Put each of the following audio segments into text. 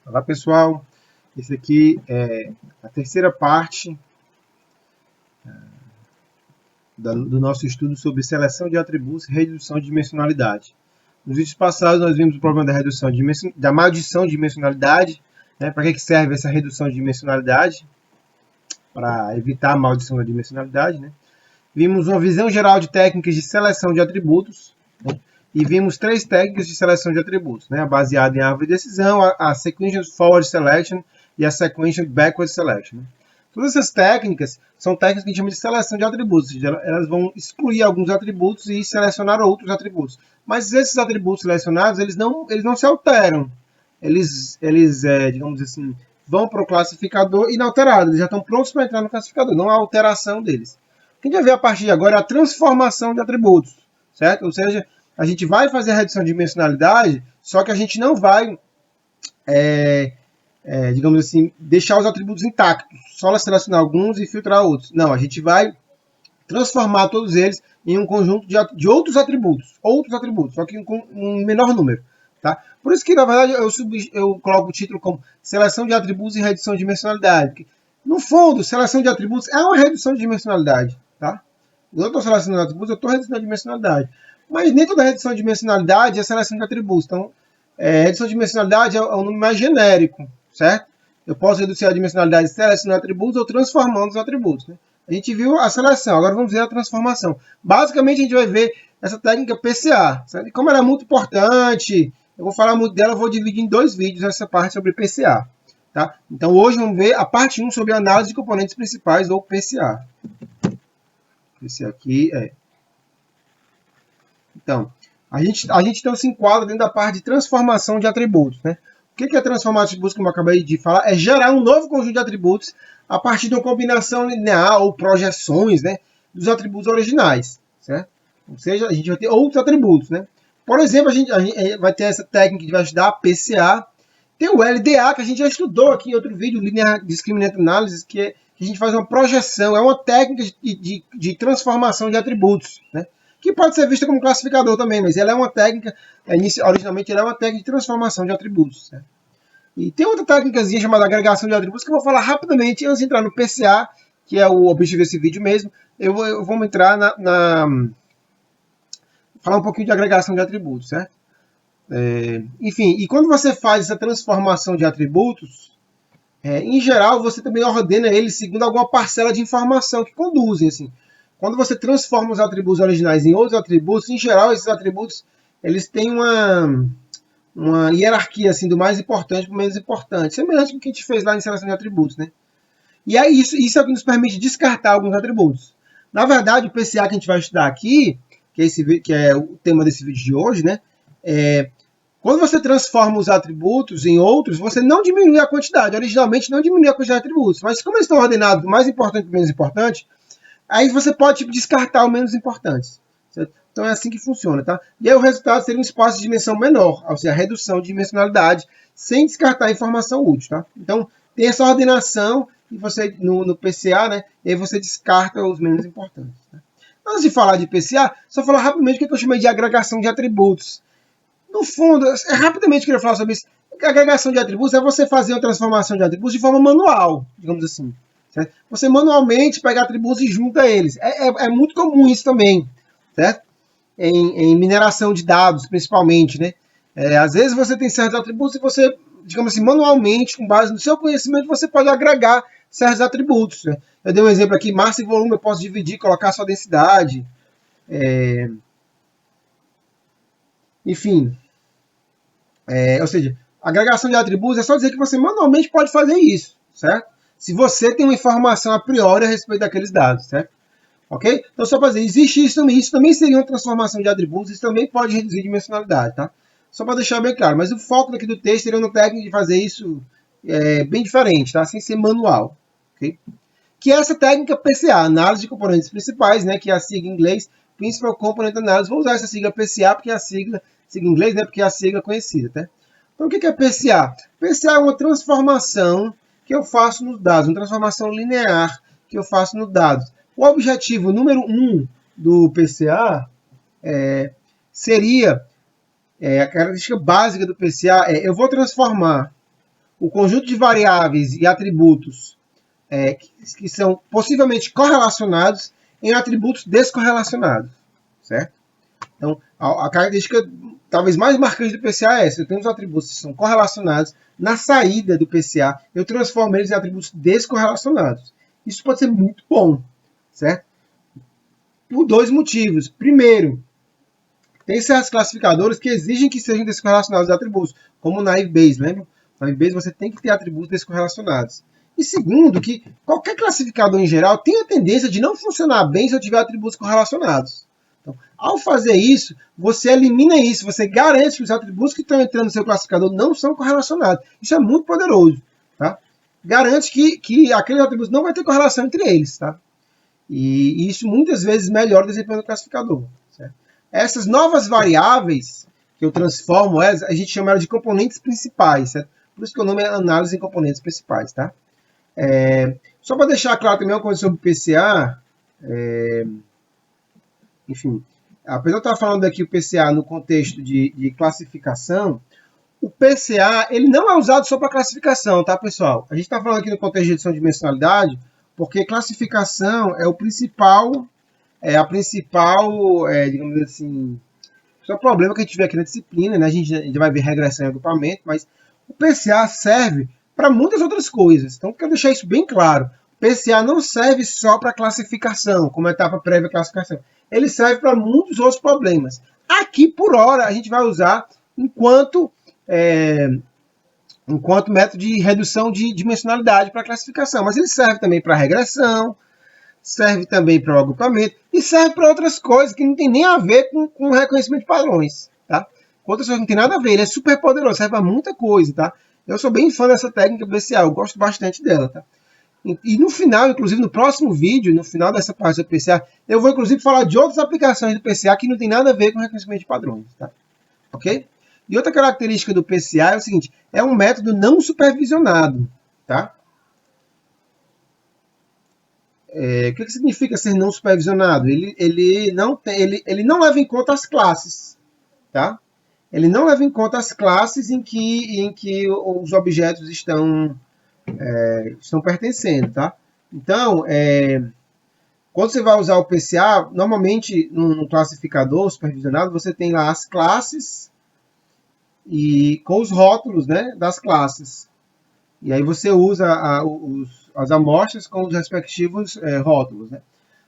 Olá pessoal, esse aqui é a terceira parte do nosso estudo sobre seleção de atributos e redução de dimensionalidade. Nos vídeos passados nós vimos o problema da redução da maldição de dimensionalidade, né? Para que serve essa redução de dimensionalidade? Para evitar a maldição da dimensionalidade, né? Vimos uma visão geral de técnicas de seleção de atributos, né? E vimos três técnicas de seleção de atributos, né? Baseada em árvore de decisão, a Sequential Forward Selection e a Sequential Backward Selection. Né? Todas essas técnicas são técnicas que a gente chama de seleção de atributos, ou seja, elas vão excluir alguns atributos e selecionar outros atributos. Mas esses atributos selecionados, eles não se alteram. Eles digamos assim, vão para o classificador inalterados, eles já estão prontos para entrar no classificador, não há alteração deles. O que a gente vai ver a partir de agora é a transformação de atributos, certo? Ou seja, a gente vai fazer a redução de dimensionalidade, só que a gente não vai, digamos assim, deixar os atributos intactos, só selecionar alguns e filtrar outros. Não, a gente vai transformar todos eles em um conjunto de outros atributos, só que com um menor número. Tá? Por isso que, na verdade, eu coloco o título como seleção de atributos e redução de dimensionalidade. Porque, no fundo, seleção de atributos é uma redução de dimensionalidade. Tá? Eu estou selecionando atributos, eu estou reduzindo a dimensionalidade. Mas nem toda redução de dimensionalidade é seleção de atributos. Então, redução de dimensionalidade é um nome mais genérico, certo? Eu posso reduzir a dimensionalidade selecionando atributos ou transformando os atributos. Né? A gente viu a seleção, agora vamos ver a transformação. Basicamente, a gente vai ver essa técnica PCA. Certo? E como ela é muito importante, eu vou falar muito dela, eu vou dividir em dois vídeos essa parte sobre PCA. Tá? Então, hoje vamos ver a parte 1 sobre análise de componentes principais, ou PCA. Esse aqui é... Então, a gente então se enquadra dentro da parte de transformação de atributos. Né? O que é transformar atributos, como eu acabei de falar? É gerar um novo conjunto de atributos a partir de uma combinação linear ou projeções, né, dos atributos originais. Certo? Ou seja, a gente vai ter outros atributos. Né? Por exemplo, a gente vai ter essa técnica que a gente vai estudar, PCA. Tem o LDA, que a gente já estudou aqui em outro vídeo, Linear Discriminant Analysis, que a gente faz uma projeção, é uma técnica de transformação de atributos, né? Que pode ser vista como classificador também, mas ela é uma técnica, originalmente ela é uma técnica de transformação de atributos. Certo? E tem outra técnica chamada agregação de atributos, que eu vou falar rapidamente, antes de entrar no PCA, que é o objetivo desse vídeo mesmo, eu vou entrar falar um pouquinho de agregação de atributos, certo? Enfim, e quando você faz essa transformação de atributos, em geral, você também ordena eles segundo alguma parcela de informação que conduzem, assim. Quando você transforma os atributos originais em outros atributos, em geral, esses atributos eles têm uma hierarquia assim, do mais importante para o menos importante, semelhante com o que a gente fez lá em seleção de atributos. Né? E aí, isso é o que nos permite descartar alguns atributos. Na verdade, o PCA que a gente vai estudar aqui, que é o tema desse vídeo de hoje, né? Quando você transforma os atributos em outros, você não diminui a quantidade. Originalmente, não diminui a quantidade de atributos. Mas como eles estão ordenados do mais importante para o menos importante, aí você pode descartar os menos importantes. Certo? Então é assim que funciona. Tá? E aí o resultado seria um espaço de dimensão menor, ou seja, a redução de dimensionalidade, sem descartar a informação útil. Tá? Então tem essa ordenação e você, no PCA, né, e aí você descarta os menos importantes. Tá? Antes de falar de PCA, só falar rapidamente o que eu chamei de agregação de atributos. No fundo, rapidamente eu queria falar sobre isso. A agregação de atributos é você fazer uma transformação de atributos de forma manual, digamos assim. Certo? Você manualmente pega atributos e junta eles. É muito comum isso também, certo? Em mineração de dados, principalmente. Né? Às vezes você tem certos atributos e você, digamos assim, manualmente, com base no seu conhecimento, você pode agregar certos atributos. Né? Eu dei um exemplo aqui, massa e volume, eu posso dividir, colocar sua densidade. Enfim. Ou seja, agregação de atributos é só dizer que você manualmente pode fazer isso, certo? Se você tem uma informação a priori a respeito daqueles dados, certo? Ok? Então, só para dizer, existe isso também seria uma transformação de atributos, isso também pode reduzir a dimensionalidade, tá? Só para deixar bem claro, mas o foco daqui do texto seria uma técnica de fazer isso bem diferente, tá? Sem ser manual, ok? Que é essa técnica PCA, análise de componentes principais, né? Que é a sigla em inglês, Principal Component Analysis. Vou usar essa sigla PCA porque é a sigla em inglês, né? Porque é a sigla conhecida, tá? Então, o que é PCA? PCA é uma transformação que eu faço nos dados, uma transformação linear que eu faço nos dados. O objetivo número 1 do PCA seria, a característica básica do PCA eu vou transformar o conjunto de variáveis e atributos que são possivelmente correlacionados em atributos descorrelacionados, certo? Então, a característica talvez mais marcante do PCA é essa. Eu tenho os atributos que são correlacionados. Na saída do PCA, eu transformo eles em atributos descorrelacionados. Isso pode ser muito bom, certo? Por dois motivos. Primeiro, tem certos classificadores que exigem que sejam descorrelacionados os atributos, como o naive Bayes, lembra? No naive Bayes você tem que ter atributos descorrelacionados. E segundo, que qualquer classificador em geral tem a tendência de não funcionar bem se eu tiver atributos correlacionados. Então, ao fazer isso, você elimina isso, você garante que os atributos que estão entrando no seu classificador não são correlacionados. Isso é muito poderoso, tá? Garante que aqueles atributos não vai ter correlação entre eles, tá? E isso muitas vezes melhora o desempenho do classificador, certo? Essas novas variáveis que eu transformo, a gente chama elas de componentes principais, certo? Por isso que o nome é análise em componentes principais, tá? Só para deixar claro também uma coisa sobre o PCA, enfim, apesar de eu estar falando aqui o PCA no contexto de classificação, o PCA ele não é usado só para classificação, tá, pessoal? A gente está falando aqui no contexto de edição de dimensionalidade, porque classificação é a principal, digamos assim, só o problema que a gente vê aqui na disciplina, né? A gente vai ver regressão e agrupamento, mas o PCA serve para muitas outras coisas. Então, quero deixar isso bem claro. O PCA não serve só para classificação, como etapa prévia à classificação. Ele serve para muitos outros problemas. Aqui, por hora, a gente vai usar enquanto método de redução de dimensionalidade para classificação. Mas ele serve também para regressão, serve também para o agrupamento e serve para outras coisas que não tem nem a ver com o reconhecimento de padrões, tá? Outras coisas não tem nada a ver, ele é super poderoso, serve para muita coisa, tá? Eu sou bem fã dessa técnica PCA, eu gosto bastante dela, tá? E no final, inclusive no próximo vídeo, no final dessa parte do PCA, eu vou inclusive falar de outras aplicações do PCA que não tem nada a ver com reconhecimento de padrões, tá? Ok? E outra característica do PCA é o seguinte, é um método não supervisionado, tá? O que significa ser não supervisionado? Ele não leva em conta as classes, tá? Ele não leva em conta as classes em que os objetos estão pertencendo, tá? Então, quando você vai usar o PCA, normalmente no classificador supervisionado, você tem lá as classes e com os rótulos, né, das classes. E aí você usa as amostras com os respectivos rótulos, né?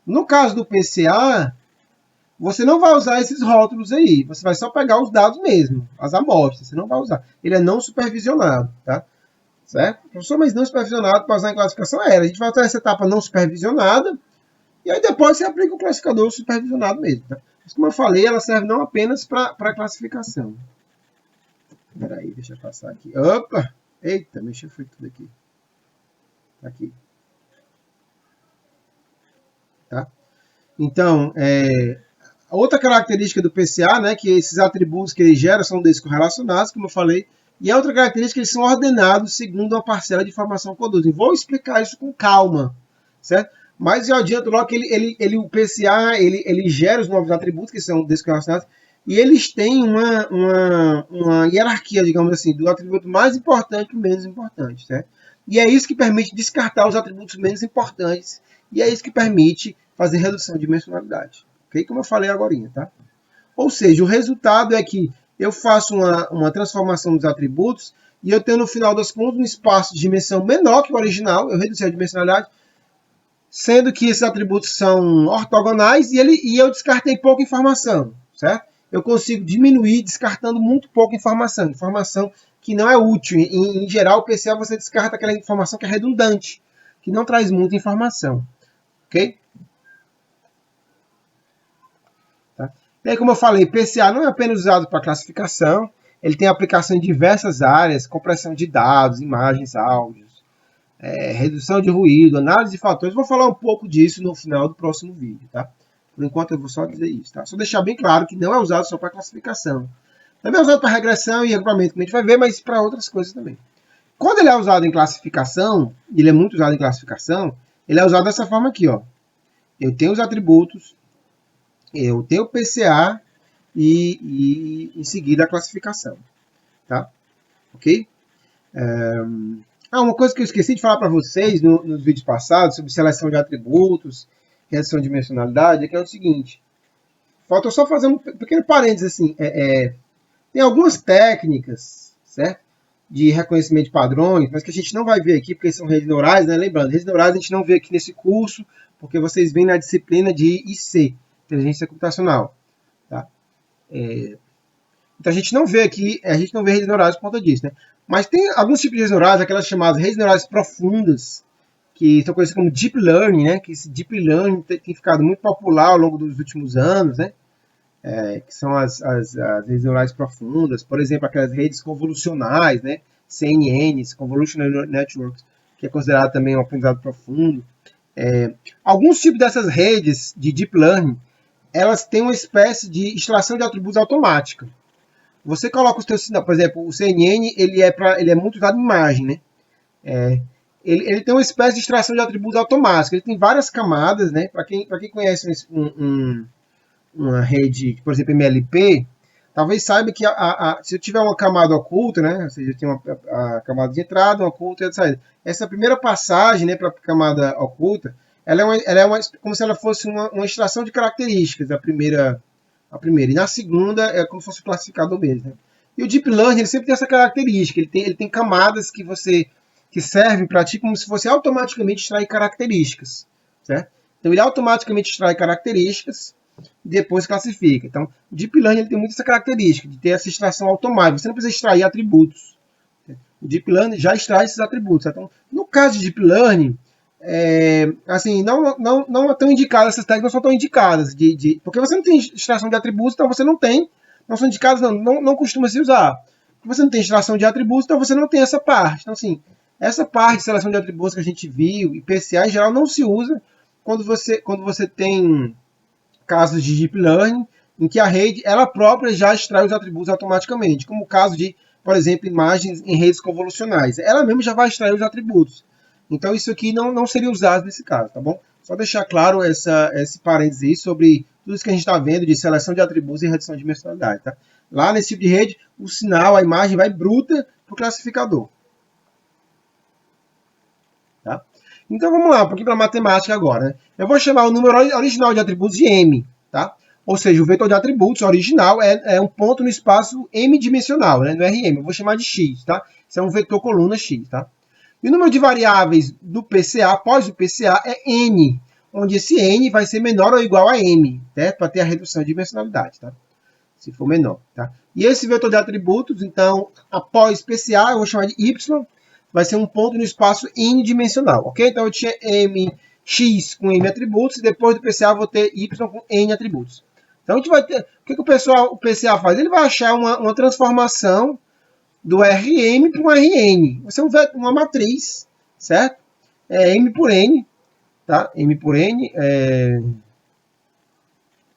No caso do PCA, você não vai usar esses rótulos aí. Você vai só pegar os dados mesmo, as amostras. Você não vai usar. Ele é não supervisionado, tá? Certo? Professor, mas não supervisionado para usar em classificação a gente vai usar essa etapa não supervisionada e aí depois você aplica o classificador supervisionado mesmo, tá? Mas como eu falei, ela serve não apenas para classificação. Espera aí, deixa eu passar aqui. Opa! Eita, mexeu foi tudo aqui. Aqui. Tá? Então, outra característica do PCA, né, que esses atributos que ele gera são descorrelacionados, como eu falei, e a outra característica é que eles são ordenados segundo uma parcela de informação que conduzem. Vou explicar isso com calma, certo? Mas eu adianto logo que o PCA ele gera os novos atributos que são descorrelacionados e eles têm uma hierarquia, digamos assim, do atributo mais importante para o menos importante, certo? E é isso que permite descartar os atributos menos importantes e é isso que permite fazer redução de dimensionalidade. Ok? Como eu falei agora, tá? Ou seja, o resultado é que eu faço uma transformação dos atributos e eu tenho no final das contas um espaço de dimensão menor que o original, eu reduzi a dimensionalidade, sendo que esses atributos são ortogonais e eu descartei pouca informação, certo? Eu consigo diminuir descartando muito pouca informação que não é útil. Em geral, o PCA você descarta aquela informação que é redundante, que não traz muita informação, ok? Tá? E aí, como eu falei, PCA não é apenas usado para classificação, ele tem aplicação em diversas áreas, compressão de dados, imagens, áudios, redução de ruído, análise de fatores. Vou falar um pouco disso no final do próximo vídeo, tá? Por enquanto eu vou só dizer isso, tá? Só deixar bem claro que não é usado só para classificação. Também é usado para regressão e agrupamento, como a gente vai ver, mas para outras coisas também. Quando ele é usado em classificação, ele é muito usado em classificação, ele é usado dessa forma aqui, ó. Eu tenho os atributos, eu tenho o PCA e em seguida a classificação, tá? Ok? Uma coisa que eu esqueci de falar para vocês nos vídeos passados sobre seleção de atributos, redução de dimensionalidade, é que é o seguinte. Falta só fazer um pequeno parênteses assim. Tem algumas técnicas, certo? De reconhecimento de padrões, mas que a gente não vai ver aqui porque são redes neurais, né? Lembrando, redes neurais a gente não vê aqui nesse curso, porque vocês vêm na disciplina de IC, Inteligência Computacional, tá? Então a gente não vê aqui, a gente não vê redes neurais por conta disso, né? Mas tem alguns tipos de redes neurais, aquelas chamadas redes neurais profundas, que são conhecidas como Deep Learning, né? Que esse Deep Learning tem ficado muito popular ao longo dos últimos anos, né? Que são as redes neurais profundas, por exemplo, aquelas redes convolucionais, né? CNNs, Convolutional Networks, que é considerado também um aprendizado profundo. Alguns tipos dessas redes de Deep Learning, elas têm uma espécie de extração de atributos automática. Você coloca os teus sinais, por exemplo, o CNN, ele é muito usado em imagem, né? Ele tem uma espécie de extração de atributos automática. Ele tem várias camadas, né? Para quem conhece uma rede, por exemplo, MLP, talvez saiba que se eu tiver uma camada oculta, né? Ou seja, tem a camada de entrada, uma oculta e a de saída. Essa primeira passagem, né, para a camada oculta, ela é como se ela fosse uma extração de características da primeira. E na segunda é como se fosse um classificador mesmo. Né? E o Deep Learning ele sempre tem essa característica. Ele tem camadas que servem para ti como se fosse automaticamente extrair características. Certo? Então ele automaticamente extrai características e depois classifica. Então o Deep Learning ele tem muito essa característica de ter essa extração automática. Você não precisa extrair atributos. O Deep Learning já extrai esses atributos. Então, no caso de Deep Learning, assim, não é tão indicado, essas técnicas não são tão indicadas, porque você não tem extração de atributos, então você não são indicadas, não costuma se usar. Porque você não tem extração de atributos, então você não tem essa parte. Então, assim, essa parte de seleção de atributos que a gente viu, e PCA em geral não se usa quando você tem casos de Deep Learning, em que a rede, ela própria já extrai os atributos automaticamente, como o caso de, por exemplo, imagens em redes convolucionais. Ela mesma já vai extrair os atributos. Então isso aqui não seria usado nesse caso, tá bom? Só deixar claro esse parênteses aí sobre tudo isso que a gente está vendo de seleção de atributos e redução de dimensionalidade, tá? Lá nesse tipo de rede, o sinal, a imagem vai bruta para o classificador. Tá? Então vamos lá, um pouquinho para matemática agora. Né? Eu vou chamar o número original de atributos de M, tá? Ou seja, o vetor de atributos original é um ponto no espaço m-dimensional, né? No RM. Eu vou chamar de x, tá? Isso é um vetor coluna x, tá? E o número de variáveis do PCA, após o PCA, é n, onde esse n vai ser menor ou igual a m, né? Para ter a redução de dimensionalidade, tá? Se for menor, tá? E esse vetor de atributos, então, após PCA, eu vou chamar de y, vai ser um ponto no espaço n-dimensional, ok? Então eu tinha mx com m atributos, e depois do PCA eu vou ter y com n atributos. Então a gente vai ter. O que o PCA faz? Ele vai achar uma transformação do Rm para um Rn. Vai ser uma matriz, certo? M por N, tá? M por N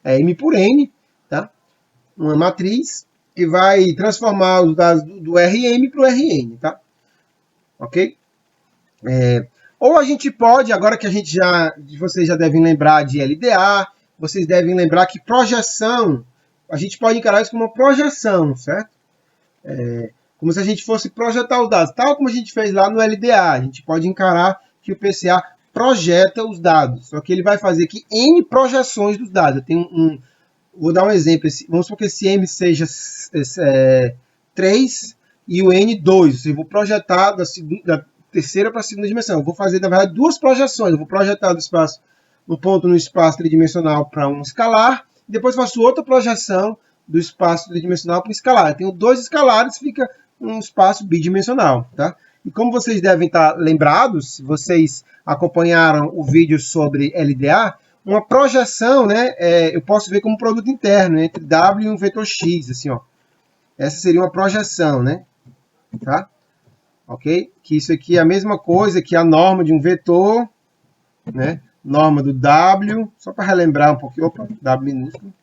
M por N, tá? Uma matriz que vai transformar os dados do Rm para o Rn, tá? Ok? Ou a gente pode, agora que vocês já devem lembrar de LDA, vocês devem lembrar que projeção, a gente pode encarar isso como uma projeção, certo? Como se a gente fosse projetar os dados, tal como a gente fez lá no LDA. A gente pode encarar que o PCA projeta os dados, só que ele vai fazer aqui N projeções dos dados. Eu tenho vou dar um exemplo, vamos supor que esse M seja 3 e o N 2, eu vou projetar da terceira para a segunda dimensão. Eu vou fazer, na verdade, duas projeções. Eu vou projetar um ponto no espaço tridimensional para um escalar, e depois faço outra projeção do espaço tridimensional para um escalar. Eu tenho dois escalares, fica um espaço bidimensional, tá? E como vocês devem estar lembrados, se vocês acompanharam o vídeo sobre LDA, uma projeção, né, eu posso ver como produto interno entre W e um vetor X, assim, ó. Essa seria uma projeção, né? Tá? Ok? Que isso aqui é a mesma coisa que a norma de um vetor, né? Norma do W, só para relembrar um pouquinho, opa, W minúsculo.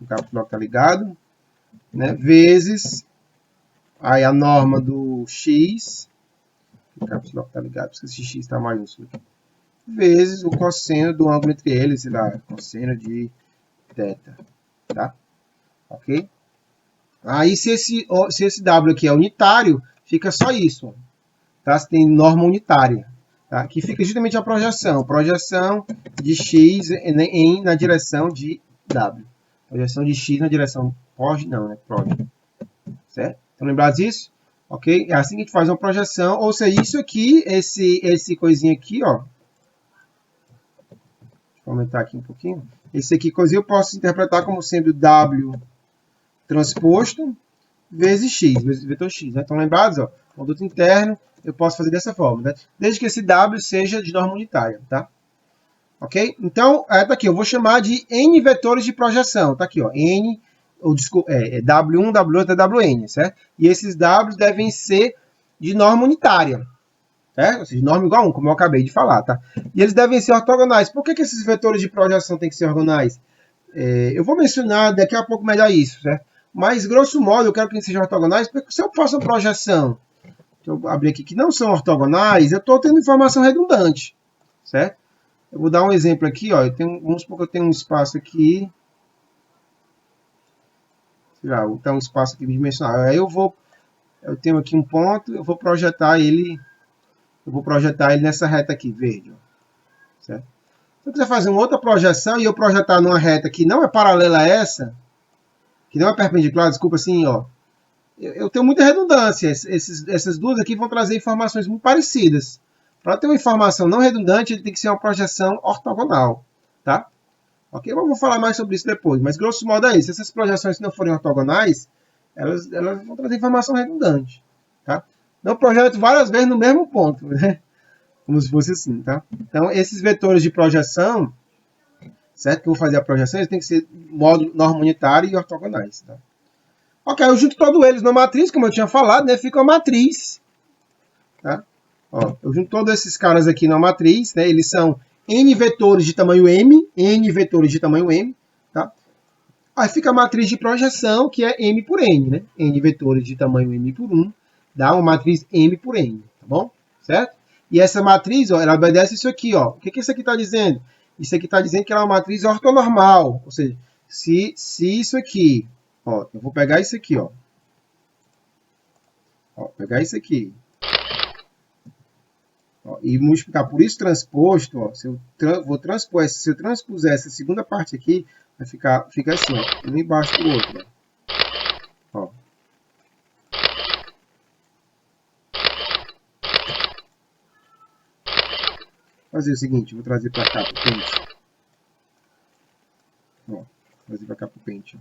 O caps lock tá ligado, né? Vezes aí a norma do X, o caps lock tá ligado, porque esse X está maiúsculo aqui. Vezes o cosseno do ângulo entre eles, sei lá, cosseno de θ, tá? Ok? Aí, se esse W aqui é unitário, fica só isso. Ó, tá? Você tem norma unitária. Tá? Que fica justamente a projeção. Projeção de X na direção de W. Projeção de X na direção proj, não, né? Proj. Certo? Estão lembrados disso? Ok? É assim que a gente faz uma projeção. Ou seja, isso aqui, esse coisinha aqui, ó. Deixa eu aumentar aqui um pouquinho. Esse aqui, coisinha, eu posso interpretar como sendo W transposto vezes X, vezes vetor X. Né? Estão lembrados? Ó? Produto interno, eu posso fazer dessa forma. Né? Desde que esse W seja de norma unitária. Tá? Ok? Então, tá aqui. Eu vou chamar de N vetores de projeção. Tá aqui, ó. N, W1, W2 até Wn, certo? E esses Ws devem ser de norma unitária. Certo? Ou seja, de norma igual a 1, como eu acabei de falar, tá? E eles devem ser ortogonais. Por que esses vetores de projeção têm que ser ortogonais? Eu vou mencionar daqui a pouco melhor isso, certo? Mas, grosso modo, eu quero que eles sejam ortogonais, porque se eu faço uma projeção, deixa eu abrir aqui, que não são ortogonais, eu estou tendo informação redundante, certo? Eu vou dar um exemplo aqui, ó. Vamos supor que eu tenho um espaço aqui. Sei lá, então um espaço aqui bidimensional. Aí eu tenho aqui um ponto, eu vou projetar ele nessa reta aqui, verde, ó, certo? Se eu quiser fazer uma outra projeção e eu projetar numa reta que não é paralela a essa, que não é perpendicular, desculpa, assim, ó, eu tenho muita redundância. Essas duas aqui vão trazer informações muito parecidas. Para ter uma informação não redundante, ele tem que ser uma projeção ortogonal, tá? Ok? Eu vou falar mais sobre isso depois, mas grosso modo é isso. Essas projeções que não forem ortogonais, elas vão trazer informação redundante, tá? Não projeto várias vezes no mesmo ponto, né? Como se fosse assim, tá? Então, esses vetores de projeção, certo? Que eu vou fazer a projeção, eles têm que ser módulo norma unitária e ortogonais, tá? Ok, eu junto todos eles na matriz, como eu tinha falado, né? Fica uma matriz, tá? Ó, eu junto todos esses caras aqui na matriz, né? Eles são N vetores de tamanho M, N vetores de tamanho M, tá? Aí fica a matriz de projeção, que é M por N, né? N vetores de tamanho M por 1, dá uma matriz M por N, tá bom? Certo? E essa matriz, ó, ela obedece isso aqui, ó. O que isso aqui está dizendo? Isso aqui está dizendo que ela é uma matriz ortonormal, ou seja, se isso aqui, ó, eu vou pegar isso aqui, ó. Pegar isso aqui. Ó, e multiplicar por isso transposto, ó, se eu transpuser essa segunda parte aqui, vai fica assim, ó, um embaixo do outro. Ó. Vou fazer o seguinte, vou trazer para cá para o pente. Ó, trazer para cá para o pente.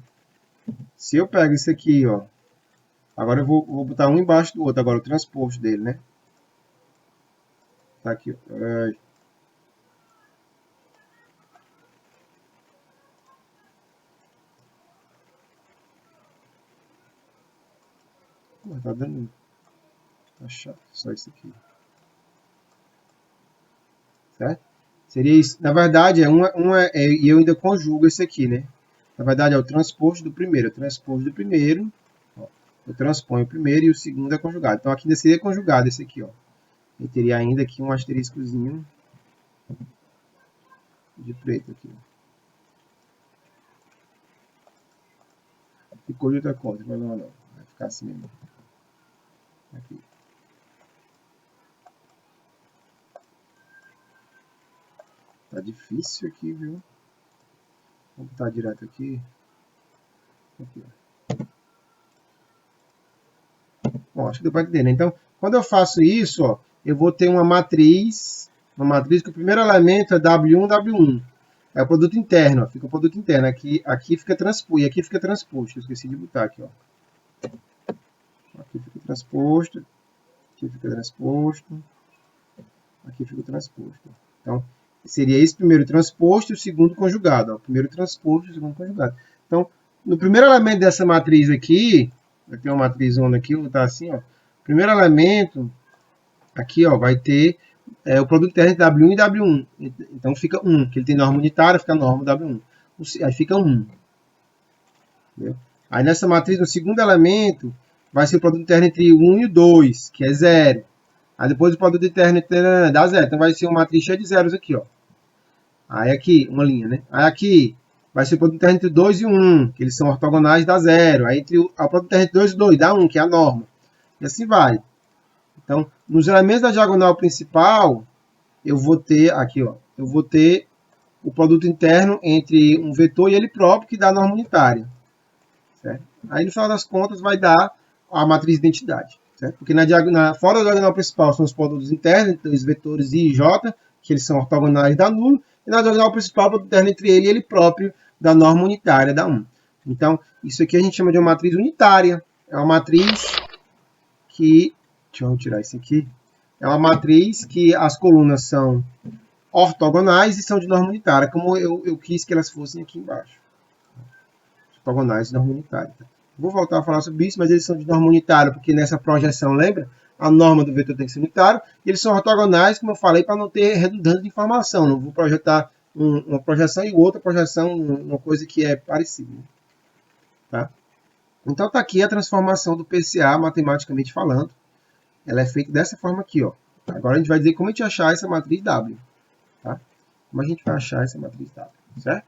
Se eu pego isso aqui, ó, agora eu vou botar um embaixo do outro, agora o transposto dele, né? Tá aqui, ó. Mas tá dando... Tá chato só isso aqui. Certo? Seria isso. Na verdade, e eu ainda conjugo esse aqui, né? Na verdade, é o transposto do primeiro. O transposto do primeiro. Ó, eu transponho o primeiro e o segundo é conjugado. Então, aqui ainda seria conjugado esse aqui, ó. E teria ainda aqui um asteriscozinho de preto aqui. Ficou de outra cor, não. Vai ficar assim mesmo. Aqui. Tá difícil aqui, viu? Vou botar direto aqui. Aqui, ó. Bom, acho que deu para entender, né? Então, quando eu faço isso, ó, eu vou ter uma matriz que o primeiro elemento é W1, W1. É o produto interno, ó, fica o produto interno. Aqui fica transposto, e aqui fica transposto. Eu esqueci de botar aqui, ó. Aqui fica transposto, aqui fica transposto, aqui fica transposto. Então, seria esse primeiro transposto e o segundo conjugado. Ó. Primeiro transposto e o segundo conjugado. Então, no primeiro elemento dessa matriz aqui, vai ter uma matrizona aqui, vou botar assim, ó. Primeiro elemento, aqui, ó, vai ter o produto interno de W1 e W1. Então, fica 1, que ele tem norma unitária, fica a norma W1. Aí fica 1. Entendeu? Aí, nessa matriz, no segundo elemento, vai ser o produto interno entre 1 e o 2, que é 0. Aí, depois o produto interno dá 0. Então, vai ser uma matriz cheia de zeros aqui, ó. Aí, aqui, uma linha, né? Aí, aqui, vai ser o produto interno entre 2 e 1, que eles são ortogonais, dá 0. Aí entre o produto interno entre 2 e 2 dá 1, que é a norma. E assim vai. Então, nos elementos da diagonal principal, eu vou ter aqui, ó, eu vou ter o produto interno entre um vetor e ele próprio, que dá a norma unitária. Certo? Aí, no final das contas, vai dar a matriz de identidade. Certo? Porque fora da diagonal principal são os produtos internos, entre os vetores I e J, que eles são ortogonais da nulo, e na diagonal principal, o produto interno entre ele e ele próprio, da norma unitária, da 1. Então, isso aqui a gente chama de uma matriz unitária. É uma matriz que... Deixa eu tirar isso aqui. É uma matriz que as colunas são ortogonais e são de norma unitária, como eu quis que elas fossem aqui embaixo. Ortogonais de norma unitária. Vou voltar a falar sobre isso, mas eles são de norma unitária, porque nessa projeção, lembra? A norma do vetor tem que ser unitário. E eles são ortogonais, como eu falei, para não ter redundância de informação. Não vou projetar uma projeção e outra projeção, uma coisa que é parecida. Tá? Então está aqui a transformação do PCA, matematicamente falando. Ela é feita dessa forma aqui, ó. Agora a gente vai dizer como a gente achar essa matriz W. Tá? Como a gente vai achar essa matriz W, certo?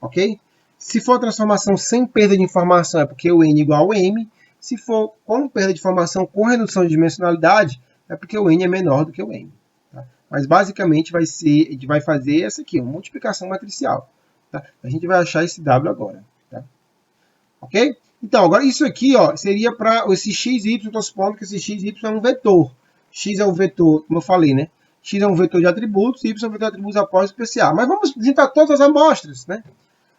Ok? Se for transformação sem perda de informação, é porque o N é igual ao M. Se for com perda de informação com redução de dimensionalidade, é porque o N é menor do que o M. Tá? Mas basicamente a gente vai fazer essa aqui, uma multiplicação matricial. Tá? A gente vai achar esse W agora. Tá? Ok? Então, agora isso aqui, ó, seria para esse x e y, estou supondo que esse x e y é um vetor. X é um vetor, como eu falei, né? X é um vetor de atributos, y é um vetor de atributos após o PCA. Mas vamos juntar todas as amostras, né?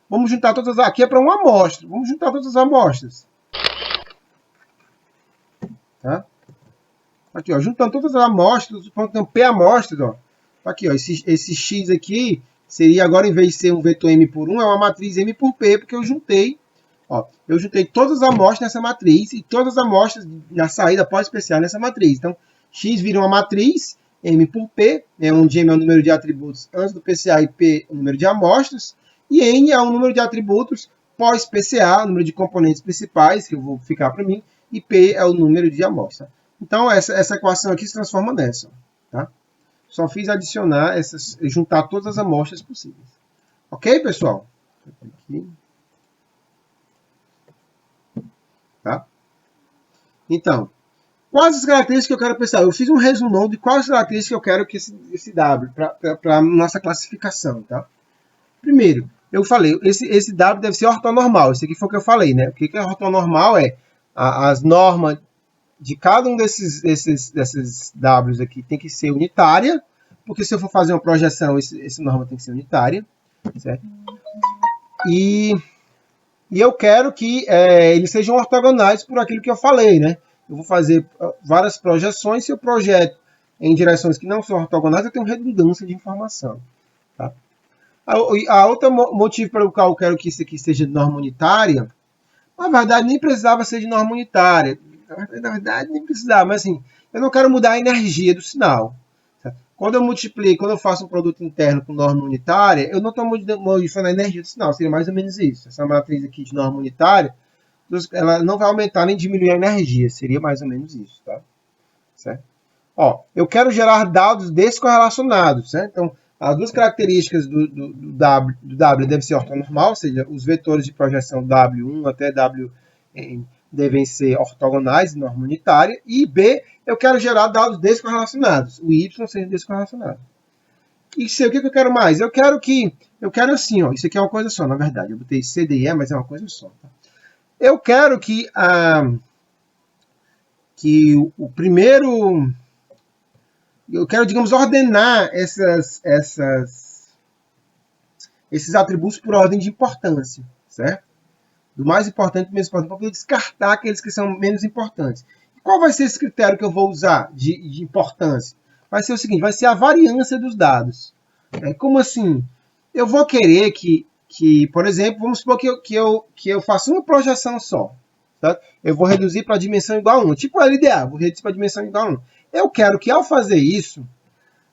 Vamos juntar todas, aqui é para uma amostra. Vamos juntar todas as amostras. Tá? Aqui, ó, juntando todas as amostras, tem P amostras, ó. Aqui, ó, esse x aqui seria agora, em vez de ser um vetor M por 1, é uma matriz M por P, porque eu juntei todas as amostras nessa matriz e todas as amostras na saída pós-PCA nessa matriz. Então, X vira uma matriz, M por P, onde M é o número de atributos antes do PCA e P o número de amostras, e N é o número de atributos pós-PCA, o número de componentes principais, que eu vou ficar para mim, e P é o número de amostra. Então, essa equação aqui se transforma nessa. Tá? Só fiz adicionar, juntar todas as amostras possíveis. Ok, pessoal? Aqui. Tá? Então, quais as características que eu quero pensar? Eu fiz um resumão de quais as características que eu quero que esse W, para a nossa classificação. Tá? Primeiro, eu falei, esse W deve ser ortonormal. Isso aqui foi o que eu falei, né? O que é ortonormal é as normas de cada um desses Ws aqui tem que ser unitária, porque se eu for fazer uma projeção, essa norma tem que ser unitária, certo? E eu quero que eles sejam ortogonais por aquilo que eu falei, né? Eu vou fazer várias projeções. Se eu projeto em direções que não são ortogonais, eu tenho redundância de informação. Tá? A outra motivo pelo qual eu quero que isso aqui seja de norma unitária, na verdade, nem precisava ser de norma unitária. Na verdade, nem precisava, mas assim, eu não quero mudar a energia do sinal. Certo? Quando eu faço um produto interno com norma unitária, eu não estou modificando a energia do sinal, seria mais ou menos isso. Essa matriz aqui de norma unitária, ela não vai aumentar nem diminuir a energia, seria mais ou menos isso. Tá? Certo? Ó, eu quero gerar dados descorrelacionados. Certo? Então, as duas características do W devem ser ortonormal, ou seja, os vetores de projeção W1 até Wn devem ser ortogonais de norma unitária. E B, eu quero gerar dados descorrelacionados. O Y seja descorrelacionado. E C, o que eu quero mais? Eu quero assim, ó, isso aqui é uma coisa só, na verdade. Eu botei C, D e E, mas é uma coisa só. Tá? Eu quero que o primeiro... Eu quero, digamos, ordenar esses atributos por ordem de importância, certo? Do mais importante para o menos importante, para poder descartar aqueles que são menos importantes. E qual vai ser esse critério que eu vou usar de importância? Vai ser o seguinte, vai ser a variância dos dados. Como assim? Eu vou querer que por exemplo, vamos supor que eu faça uma projeção só. Tá? Eu vou reduzir para a dimensão igual a 1. Tipo a LDA, vou reduzir para a dimensão igual a 1. Eu quero que, ao fazer isso,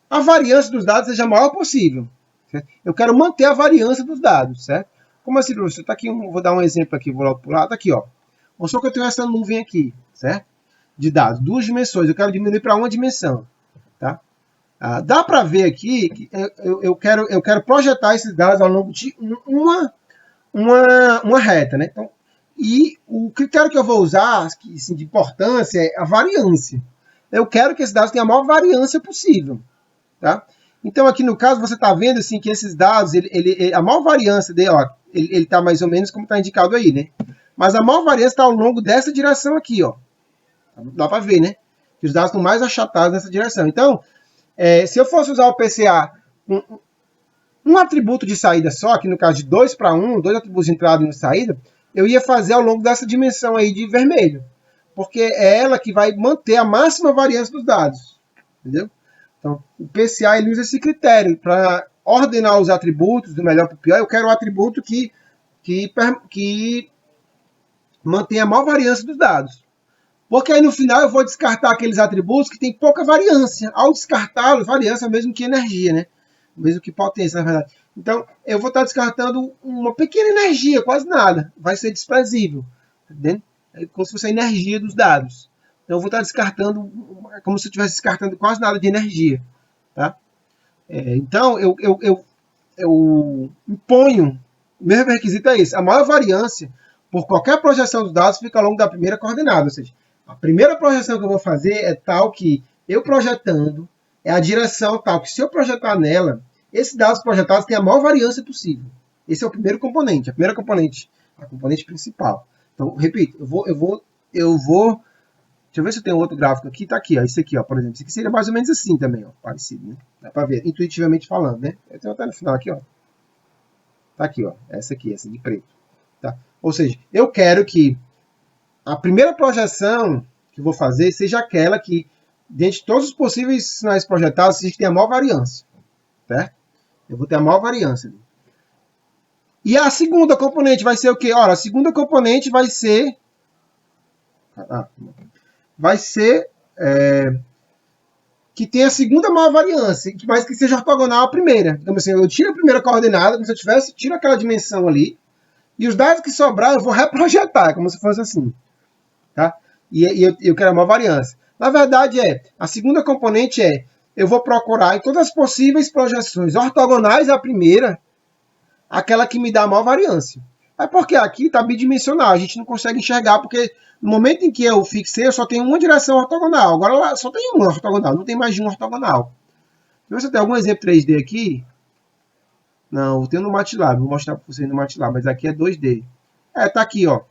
a variância dos dados seja a maior possível. Certo? Eu quero manter a variância dos dados. Certo? Como assim, professor? Tá aqui, vou dar um exemplo aqui, vou logo para o lado. Tá aqui, ó. Vamos supor que eu tenho essa nuvem aqui, certo? De dados, 2 dimensões. Eu quero diminuir para 1 dimensão. Tá? Dá para ver aqui que eu quero projetar esses dados ao longo de uma reta, né? Então, e o critério que eu vou usar, que, assim, de importância, é a variância. Eu quero que esses dados tenham a maior variância possível, tá? Então, aqui no caso, você está vendo assim, que esses dados, a maior variância dele, ó, ele está mais ou menos como está indicado aí, né? Mas a maior variância está ao longo dessa direção aqui, ó. Dá para ver, né? Que os dados estão mais achatados nessa direção. Então, se eu fosse usar o PCA um atributo de saída só, aqui no caso de 2 para 1, dois atributos de entrada e de saída, eu ia fazer ao longo dessa dimensão aí de vermelho. Porque é ela que vai manter a máxima variância dos dados. Entendeu? Então, o PCA ele usa esse critério para ordenar os atributos do melhor para o pior. Eu quero um atributo que mantenha a maior variância dos dados. Porque aí no final eu vou descartar aqueles atributos que têm pouca variância. Ao descartá-los, variância é mesmo que energia, né? Mesmo que potência, na verdade. Então, eu vou estar descartando uma pequena energia, quase nada. Vai ser desprezível. Entendeu? É como se fosse a energia dos dados. Então, eu vou estar descartando, como se eu estivesse descartando quase nada de energia. Tá? Então, eu imponho, o mesmo requisito é esse. A maior variância por qualquer projeção dos dados fica ao longo da primeira coordenada. Ou seja, a primeira projeção que eu vou fazer é tal que eu projetando, é a direção tal que se eu projetar nela, esses dados projetados têm a maior variância possível. Esse é o primeiro componente, a primeira componente, a componente principal. Então, repito, eu vou deixa eu ver se eu tenho outro gráfico aqui, tá aqui, ó, esse aqui, ó, por exemplo, esse aqui seria mais ou menos assim também, ó, parecido, né? Dá para ver, intuitivamente falando, né? Eu tenho até no final aqui, ó. Tá aqui, ó, essa de preto, tá? Ou seja, eu quero que a primeira projeção que eu vou fazer seja aquela que, dentre todos os possíveis sinais projetados, seja que tem a maior variância, certo? Eu vou ter a maior variância. E a segunda componente vai ser o quê? Ora, a segunda componente vai ser que tem a segunda maior variância, mas que seja ortogonal à primeira. Então, assim, eu tiro a primeira coordenada, como se eu tivesse, tiro aquela dimensão ali, e os dados que sobrar eu vou reprojetar, como se fosse assim. Tá? E eu quero a maior variância. Na verdade, a segunda componente eu vou procurar em todas as possíveis projeções ortogonais à primeira, aquela que me dá a maior variância. É porque aqui está bidimensional, a gente não consegue enxergar, porque no momento em que eu fixei, eu só tenho uma direção ortogonal. Agora lá só tem uma ortogonal, não tem mais de uma ortogonal. Se você tem algum exemplo 3D aqui, não, eu tenho no MATLAB, vou mostrar para vocês no MATLAB, mas aqui é 2D. Tá aqui, ó.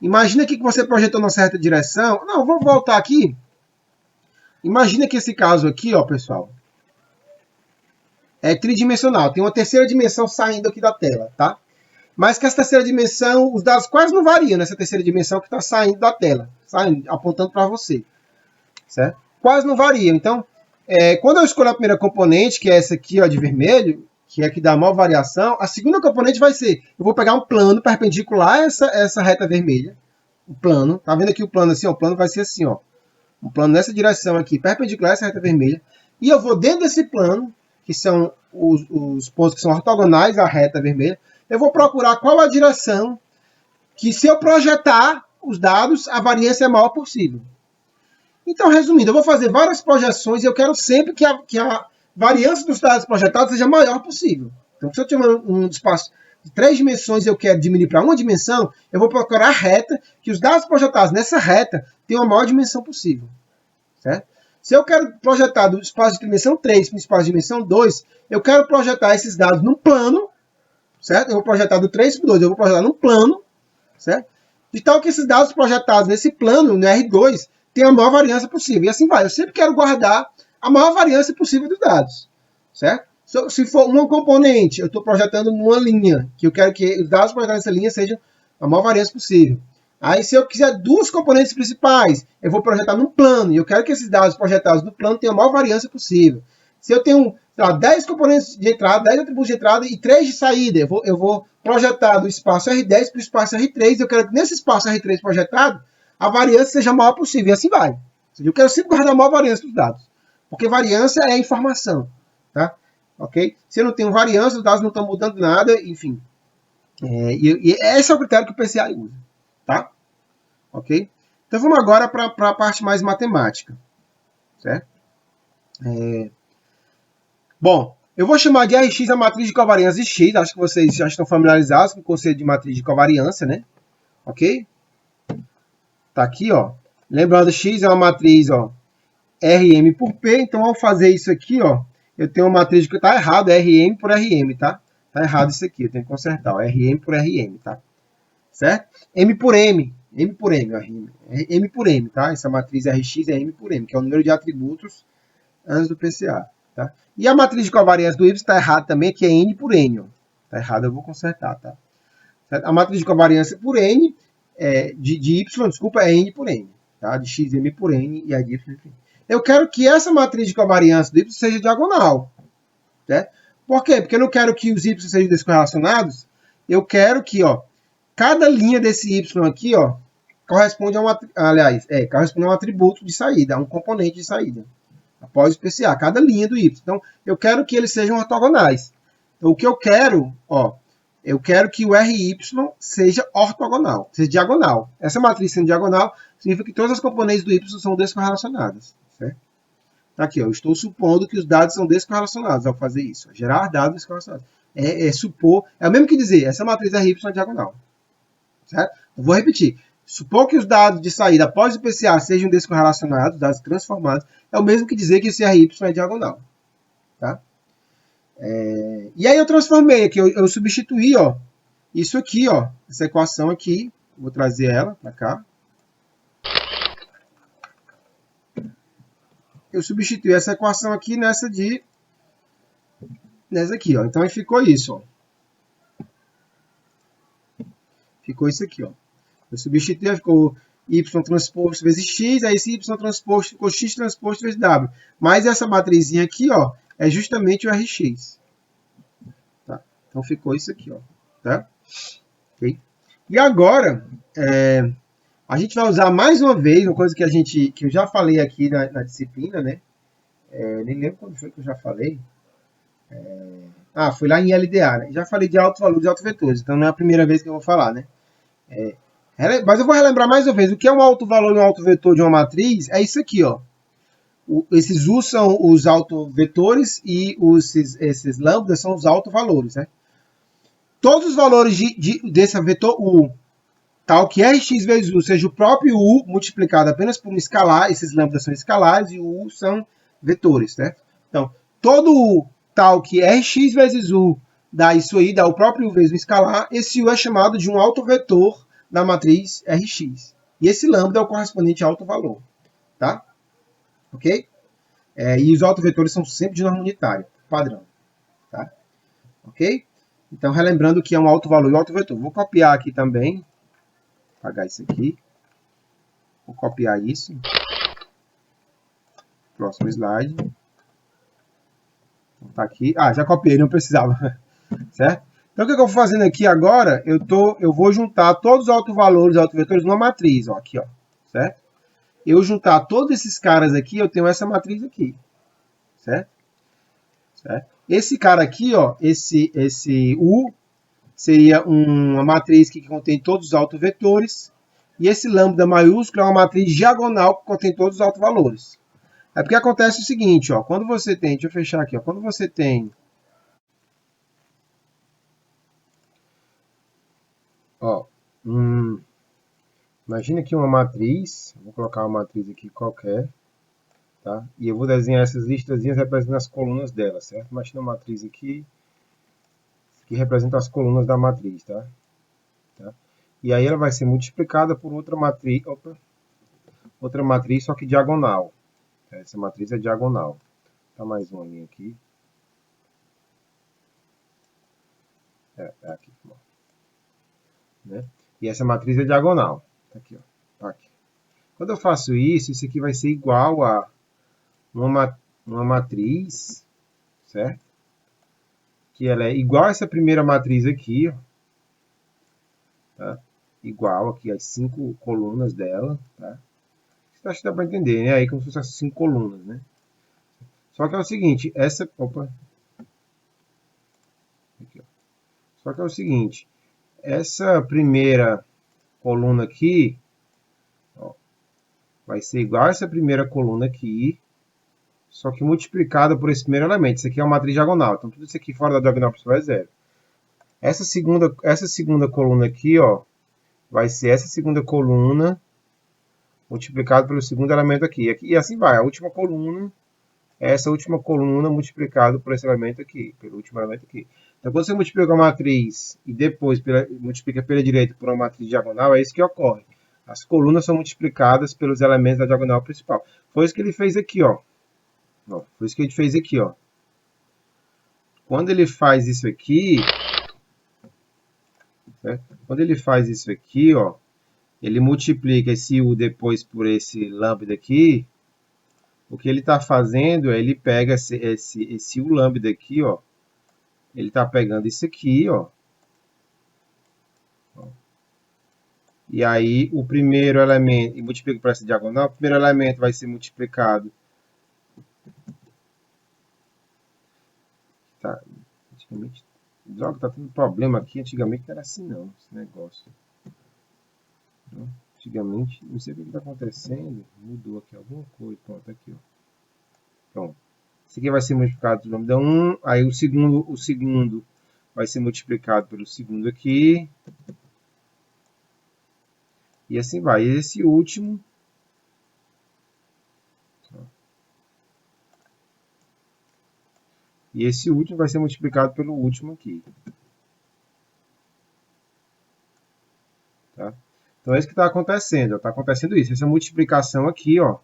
Imagina aqui que você projetou numa certa direção. Não, vou voltar aqui. Imagina que esse caso aqui, ó, pessoal, é tridimensional. Tem uma terceira dimensão saindo aqui da tela, tá? Mas que essa terceira dimensão, os dados quase não variam nessa terceira dimensão que está saindo da tela, saindo, apontando para você, certo? Quase não variam. Então, quando eu escolho a primeira componente, que é essa aqui, ó, de vermelho, que é a que dá a maior variação, a segunda componente vai ser, eu vou pegar um plano perpendicular a essa reta vermelha, o plano, tá vendo aqui o plano assim, ó, o plano vai ser assim, ó, um plano nessa direção aqui, perpendicular a essa reta vermelha, e eu vou dentro desse plano, que são os pontos que são ortogonais à reta vermelha, eu vou procurar qual a direção que, se eu projetar os dados, a variância é a maior possível. Então, resumindo, eu vou fazer várias projeções e eu quero sempre que a variância dos dados projetados seja a maior possível. Então, se eu tiver um espaço de 3 dimensões e eu quero diminuir para uma dimensão, eu vou procurar a reta que os dados projetados nessa reta tenham a maior dimensão possível. Certo? Se eu quero projetar do espaço de dimensão 3 para o espaço de dimensão 2, eu quero projetar esses dados num plano, certo? Eu vou projetar do 3 para o 2, eu vou projetar num plano, certo? De tal que esses dados projetados nesse plano, no R2, tenham a maior variância possível. E assim vai. Eu sempre quero guardar a maior variância possível dos dados, certo? Se for uma componente, eu estou projetando numa linha, que eu quero que os dados projetados nessa linha sejam a maior variância possível. Aí, se eu quiser duas componentes principais, eu vou projetar num plano, e eu quero que esses dados projetados no plano tenham a maior variância possível. Se eu tenho, sei lá, 10 componentes de entrada, 10 atributos de entrada e 3 de saída, eu vou projetar do espaço R10 para o espaço R3, e eu quero que nesse espaço R3 projetado, a variância seja a maior possível, e assim vai. Eu quero sempre guardar a maior variância dos dados, porque variância é informação, tá? Ok? Se eu não tenho variância, os dados não estão mudando nada, enfim. E esse é o critério que o PCA usa, tá? Ok? Então vamos agora para a parte mais matemática, certo? Bom, Eu vou chamar de Rx a matriz de covariância de X. Acho que vocês já estão familiarizados com o conceito de matriz de covariância, né? Ok? Tá aqui, ó. Lembrando, X é uma matriz, ó, Rm por P. Então, ao fazer isso aqui, ó, eu tenho uma matriz que tá errado, Rm por Rm, tá? Tá errado isso aqui, eu tenho que consertar, ó, Rm por Rm, tá? Certo? M por M. M por M, ó, M por M, tá? Essa matriz Rx é M por M, que é o número de atributos antes do PCA. Tá? E a matriz de covariância do Y está errada também, que é N por N. Está errado, eu vou consertar. Tá? A matriz de covariância por N, de Y, desculpa, é N por N. Tá? De X, M por N e a de Y por N. Eu quero que essa matriz de covariância do Y seja diagonal. Certo? Por quê? Porque eu não quero que os Y sejam descorrelacionados. Eu quero que, ó, cada linha desse Y aqui, ó, corresponde a corresponde a um atributo de saída, a um componente de saída. Após o PCA, cada linha do Y. Então, eu quero que eles sejam ortogonais. Então, o que eu quero, ó, eu quero que o RY seja ortogonal, seja diagonal. Essa matriz sendo diagonal, significa que todas as componentes do Y são descorrelacionadas. Certo? Aqui, ó, eu estou supondo que os dados são descorrelacionados ao fazer isso. Gerar dados descorrelacionados. Supor, é o mesmo que dizer, essa matriz RY é diagonal. Certo? Eu vou repetir. Supor que os dados de saída após o PCA sejam descorrelacionados, dados transformados, é o mesmo que dizer que esse RY é diagonal. Tá? E aí eu transformei aqui, eu substituí, ó, isso aqui, ó, essa equação aqui, vou trazer ela para cá. Eu substituí essa equação aqui nessa aqui, ó. Então aí ficou isso, ó. Ficou isso aqui, ó. Eu substituí, ficou y transposto vezes x, aí esse y transposto ficou x transposto vezes w. Mas essa matrizinha aqui, ó, é justamente o Rx. Tá? Então ficou isso aqui, ó. Tá? Okay? E agora, a gente vai usar mais uma vez uma coisa que eu já falei aqui na disciplina, né? Nem lembro quando foi que eu já falei. Foi lá em LDA, né? Já falei de alto valor de autovetores, então não é a primeira vez que eu vou falar, né? Mas eu vou relembrar mais uma vez. O que é um alto valor e um autovetor de uma matriz? É isso aqui, ó. Esses U são os autovetores e esses lambdas são os autovalores, né? Todos os valores desse vetor U, tal que Rx vezes U seja o próprio U multiplicado apenas por um escalar, esses lambdas são escalares e o U são vetores, né? Então, todo U tal que Rx vezes U dá isso aí, dá o próprio U vezes um escalar, esse U é chamado de um autovetor da matriz Rx. E esse lambda é o correspondente a autovalor. Tá? Ok? E os autovetores são sempre de norma unitária, padrão. Tá? Ok? Então, relembrando que é um autovalor e um autovetor. Vou copiar aqui também. Apagar isso aqui. Vou copiar isso. Próximo slide. Tá aqui. Já copiei, não precisava. Certo? Então, o que eu vou fazendo aqui agora? Eu vou juntar todos os autovalores e autovetores numa matriz. Ó, aqui, ó. Certo? Eu juntar todos esses caras aqui, eu tenho essa matriz aqui. Certo? Certo? Esse cara aqui, ó, esse U, seria uma matriz que contém todos os autovetores. E esse lambda maiúsculo é uma matriz diagonal que contém todos os autovalores. É porque acontece o seguinte, ó, quando você tem, deixa eu fechar aqui, ó, quando você tem, ó, imagina aqui uma matriz, vou colocar uma matriz aqui qualquer, tá? E eu vou desenhar essas listazinhas representando as colunas dela, certo? Imagina uma matriz aqui, que representa as colunas da matriz, tá? E aí ela vai ser multiplicada por outra matriz, só que diagonal. Essa matriz é diagonal. Tá mais uma linha aqui. Aqui. Né? E essa matriz é diagonal. Tá aqui, ó. Tá aqui. Quando eu faço isso, isso aqui vai ser igual a uma matriz, certo? Que ela é igual a essa primeira matriz aqui, ó. Tá? Igual aqui as 5 colunas dela, tá? Acho que dá para entender, né? Aí como se fosse as 5 colunas, né? Só que é o seguinte, Só que é o seguinte, essa primeira coluna aqui, ó, vai ser igual a essa primeira coluna aqui, só que multiplicada por esse primeiro elemento. Isso aqui é uma matriz diagonal, então tudo isso aqui fora da diagonal principal é zero. Essa segunda coluna aqui, ó, vai ser essa segunda coluna multiplicado pelo segundo elemento aqui. E assim vai, a última coluna, essa última coluna multiplicado por esse elemento aqui, pelo último elemento aqui. Então, quando você multiplica uma matriz e depois multiplica pela direita por uma matriz diagonal, é isso que ocorre. As colunas são multiplicadas pelos elementos da diagonal principal. Foi isso que ele fez aqui, ó. Foi isso que ele fez aqui, ó. Quando ele faz isso aqui, certo? Quando ele faz isso aqui, ó, ele multiplica esse U depois por esse lambda aqui. O que ele está fazendo é ele pega esse U lambda aqui, ó. Ele está pegando isso aqui, ó. E aí o primeiro elemento, e multiplica para essa diagonal, o primeiro elemento vai ser multiplicado. Tá, antigamente, droga, tá tendo problema aqui. Antigamente não era assim não, esse negócio. Antigamente, não sei o que está acontecendo, mudou aqui alguma coisa. Pronto, aqui, ó. Pronto. Esse aqui vai ser multiplicado pelo lambda 1, aí o segundo vai ser multiplicado pelo segundo aqui. E assim vai. E esse último, vai ser multiplicado pelo último aqui. Tá? Então é isso que está acontecendo. Está acontecendo isso. Essa multiplicação aqui, ó.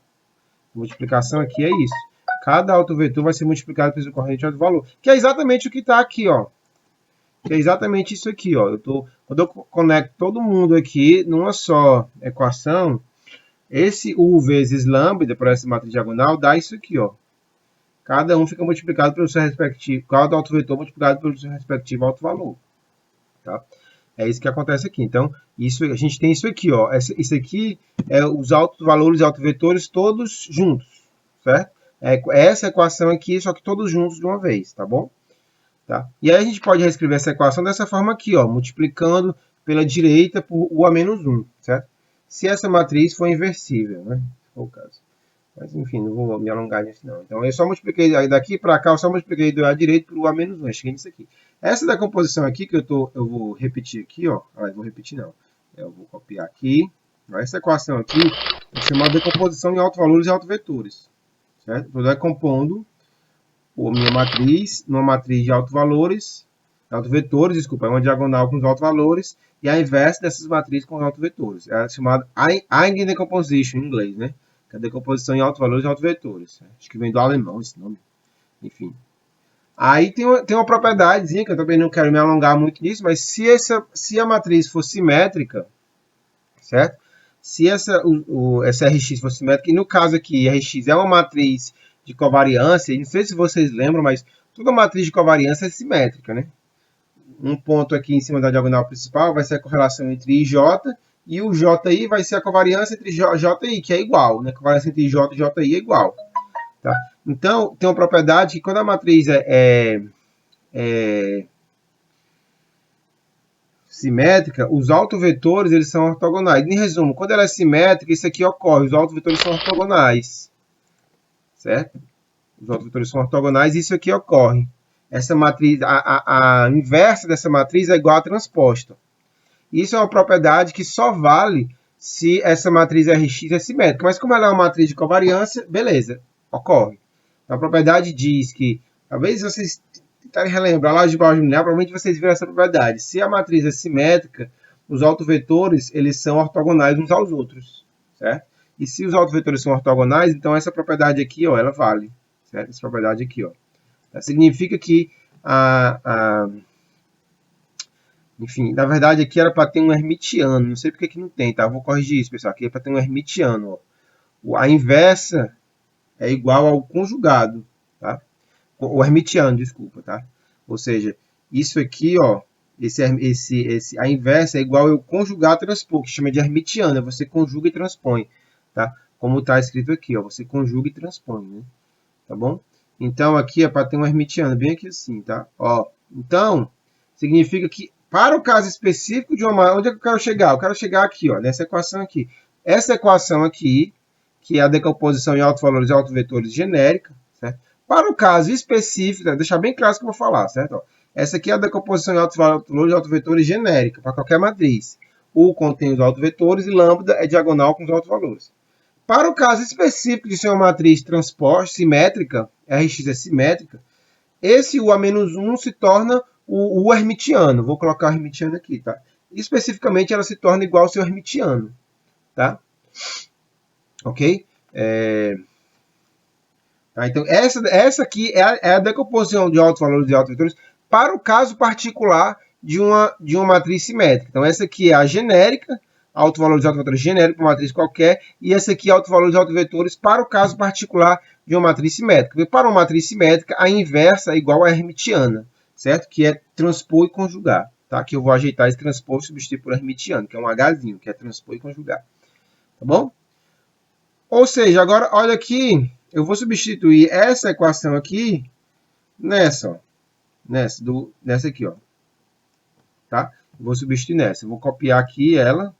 Multiplicação aqui é isso. Cada autovetor vai ser multiplicado pelo corrente de alto valor. Que é exatamente o que está aqui, ó. Que é exatamente isso aqui, ó. Quando eu conecto todo mundo aqui numa só equação, esse U vezes lambda por essa matriz diagonal dá isso aqui, ó. Cada um fica multiplicado pelo seu respectivo, cada autovetor multiplicado pelo seu respectivo alto valor. Tá? É isso que acontece aqui. Então, a gente tem isso aqui, ó. Isso aqui é os altos valores e autovetores todos juntos, certo? É essa equação aqui, só que todos juntos de uma vez, tá bom? Tá? E aí a gente pode reescrever essa equação dessa forma aqui, ó, multiplicando pela direita por U a menos 1, certo? Se essa matriz for inversível, né? Se for o caso. Mas, enfim, não vou me alongar nisso, não. Então, eu só multipliquei daqui para cá, eu só multipliquei do A direito por U a menos 1. Cheguei nisso aqui. Essa decomposição aqui, que eu vou repetir aqui, ó. Ah, eu vou repetir, não. Eu vou copiar aqui. Essa equação aqui é chamada decomposição em autovalores e autovetores. Certo? Estou decompondo a minha matriz numa matriz de autovetores, desculpa, é uma diagonal com os autovalores, e a inversa dessas matrizes com os autovetores. É chamada Eigendecomposition em inglês, né? Que é a decomposição em autovalores e autovetores. Acho que vem do alemão esse nome. Enfim. Aí tem uma propriedadezinha, que eu também não quero me alongar muito nisso, mas se a matriz for simétrica, certo? Se essa Rx for simétrica, e no caso aqui, Rx é uma matriz de covariância, não sei se vocês lembram, mas toda matriz de covariância é simétrica, né? Um ponto aqui em cima da diagonal principal vai ser a correlação entre I e J, e o JI vai ser a covariância entre J e I, que é igual, né? A covariância entre J e JI é igual. Tá? Então, tem uma propriedade que quando a matriz é simétrica, os autovetores eles são ortogonais. Em resumo, quando ela é simétrica, isso aqui ocorre, os autovetores são ortogonais. Certo? Os autovetores são ortogonais e isso aqui ocorre. Essa matriz, a inversa dessa matriz é igual à transposta. Isso é uma propriedade que só vale se essa matriz Rx é simétrica. Mas como ela é uma matriz de covariância, beleza, ocorre. A propriedade diz que, talvez vocês tentarem relembrar lá de álgebra linear, provavelmente vocês viram essa propriedade. Se a matriz é simétrica, os autovetores eles são ortogonais uns aos outros, certo? E se os autovetores são ortogonais, então essa propriedade aqui, ó, ela vale, certo? Essa propriedade aqui, ó. Significa que enfim, na verdade aqui era para ter um hermitiano, não sei porque que não tem, tá? Eu vou corrigir isso, pessoal. Aqui é para ter um hermitiano, ó. A inversa é igual ao conjugado, tá? O hermitiano, desculpa, tá? Ou seja, isso aqui, ó, a inversa é igual ao conjugar transpor, que chama de hermitiano, você conjuga e transpõe, tá? Como está escrito aqui, ó, você conjuga e transpõe, né? Tá bom? Então, aqui é para ter um hermitiano, bem aqui assim, tá? Ó, então, significa que, para o caso específico de uma... Onde é que eu quero chegar? Eu quero chegar aqui, ó, nessa equação aqui. Essa equação aqui, que é a decomposição em autovalores e autovetores genérica, certo? Para o caso específico, deixar bem claro o que eu vou falar, certo? Ó, essa aqui é a decomposição em autovalores de autovetores genérica, para qualquer matriz. U contém os autovetores e lambda é diagonal com os autovalores. Para o caso específico de ser uma matriz transposta, simétrica, Rx é simétrica, esse U a menos 1 se torna o U hermitiano. Vou colocar o hermitiano aqui, tá? Especificamente, ela se torna igual ao seu hermitiano, tá? Ok? Tá? Então, essa aqui é a decomposição de altos valores e altos vetores para o caso particular de uma matriz simétrica. Então, essa aqui é a genérica, alto valor de alto vetores genérico, uma matriz qualquer, e essa aqui é alto valor de alto vetores para o caso particular de uma matriz simétrica. E para uma matriz simétrica, a inversa é igual à hermitiana, certo? Que é transpor e conjugar. Tá? Que eu vou ajeitar esse transpor e substituir por hermitiano, que é um Hzinho, que é transpor e conjugar. Tá bom? Ou seja, agora, olha aqui, eu vou substituir essa equação aqui nessa, ó. Nessa aqui, ó. Tá? Vou substituir nessa. Eu vou copiar aqui ela.